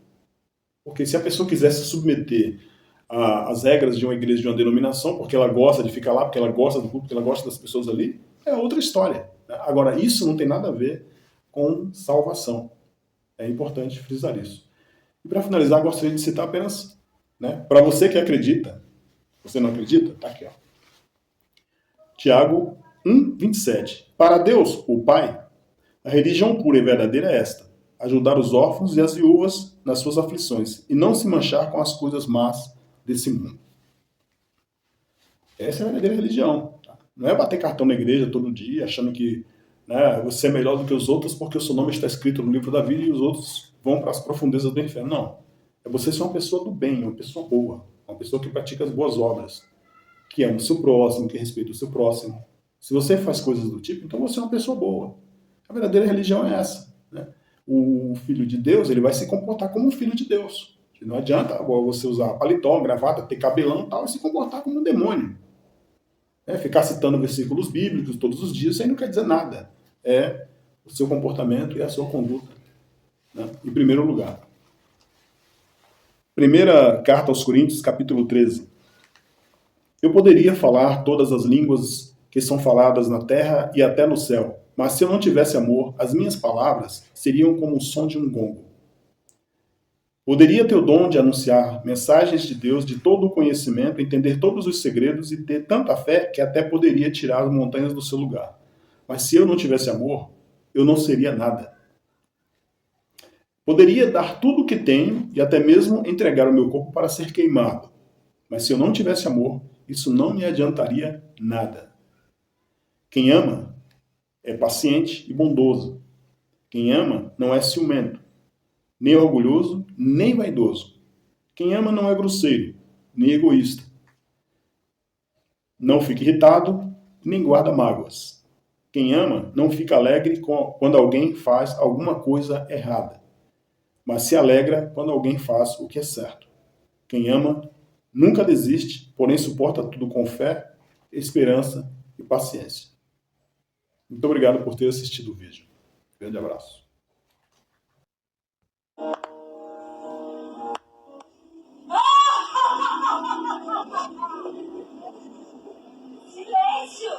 Porque se a pessoa quiser se submeter às regras de uma igreja, de uma denominação, porque ela gosta de ficar lá, porque ela gosta do culto, porque ela gosta das pessoas ali, é outra história. Agora, isso não tem nada a ver com salvação. É importante frisar isso. E para finalizar, gostaria de citar apenas, né, para você que acredita, você não acredita? Tá aqui, ó. Tiago 1:27. Para Deus, o Pai, a religião pura e verdadeira é esta: ajudar os órfãos e as viúvas nas suas aflições, e não se manchar com as coisas más desse mundo. Essa é a verdadeira religião. Tá? Não é bater cartão na igreja todo dia, achando que, né, você é melhor do que os outros porque o seu nome está escrito no livro da vida e os outros vão para as profundezas do inferno. Não. É você ser uma pessoa do bem, uma pessoa boa, uma pessoa que pratica as boas obras, que ama o seu próximo, que respeita o seu próximo. Se você faz coisas do tipo, então você é uma pessoa boa. A verdadeira religião é essa, né? O filho de Deus, ele vai se comportar como um filho de Deus. Não adianta você usar paletó, gravata, ter cabelão e tal, e se comportar como um demônio. Ficar citando versículos bíblicos todos os dias, isso aí não quer dizer nada. É o seu comportamento e a sua conduta, né? Em primeiro lugar. Primeira carta aos Coríntios, capítulo 13. Eu poderia falar todas as línguas que são faladas na terra e até no céu, mas se eu não tivesse amor, as minhas palavras seriam como o som de um gongo. Poderia ter o dom de anunciar mensagens de Deus, de todo o conhecimento, entender todos os segredos e ter tanta fé que até poderia tirar as montanhas do seu lugar. Mas se eu não tivesse amor, eu não seria nada. Poderia dar tudo o que tenho e até mesmo entregar o meu corpo para ser queimado. Mas se eu não tivesse amor, isso não me adiantaria nada. Quem ama é paciente e bondoso. Quem ama não é ciumento, nem orgulhoso, nem vaidoso. Quem ama não é grosseiro, nem egoísta. Não fica irritado, nem guarda mágoas. Quem ama não fica alegre quando alguém faz alguma coisa errada, mas se alegra quando alguém faz o que é certo. Quem ama nunca desiste, porém suporta tudo com fé, esperança e paciência. Muito obrigado por ter assistido o vídeo. Grande abraço. Silêncio!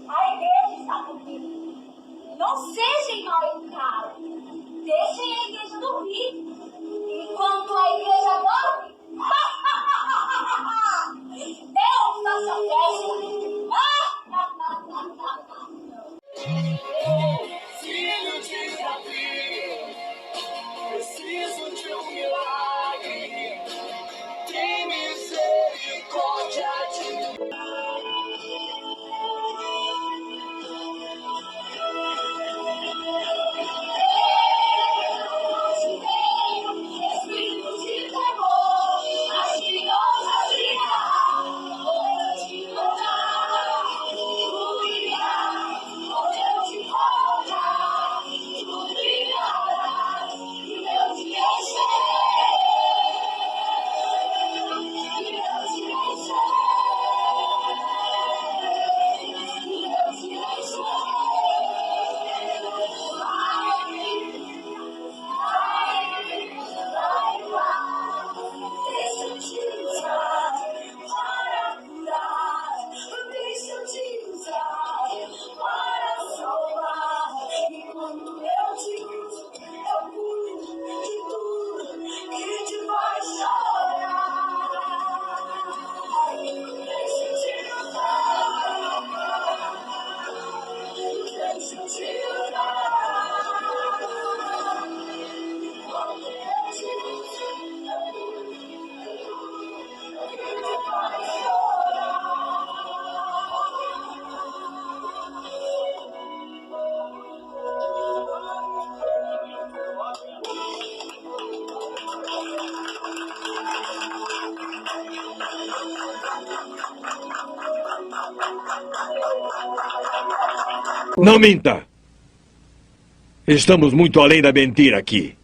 A igreja está dormindo. Não sejam mal educados. Deixem a igreja dormir. Enquanto a igreja dorme, Deus dá sua festa. Filho de Davi, preciso de um milagre. Tem misericórdia de mim. Não minta! Estamos muito além da mentira aqui.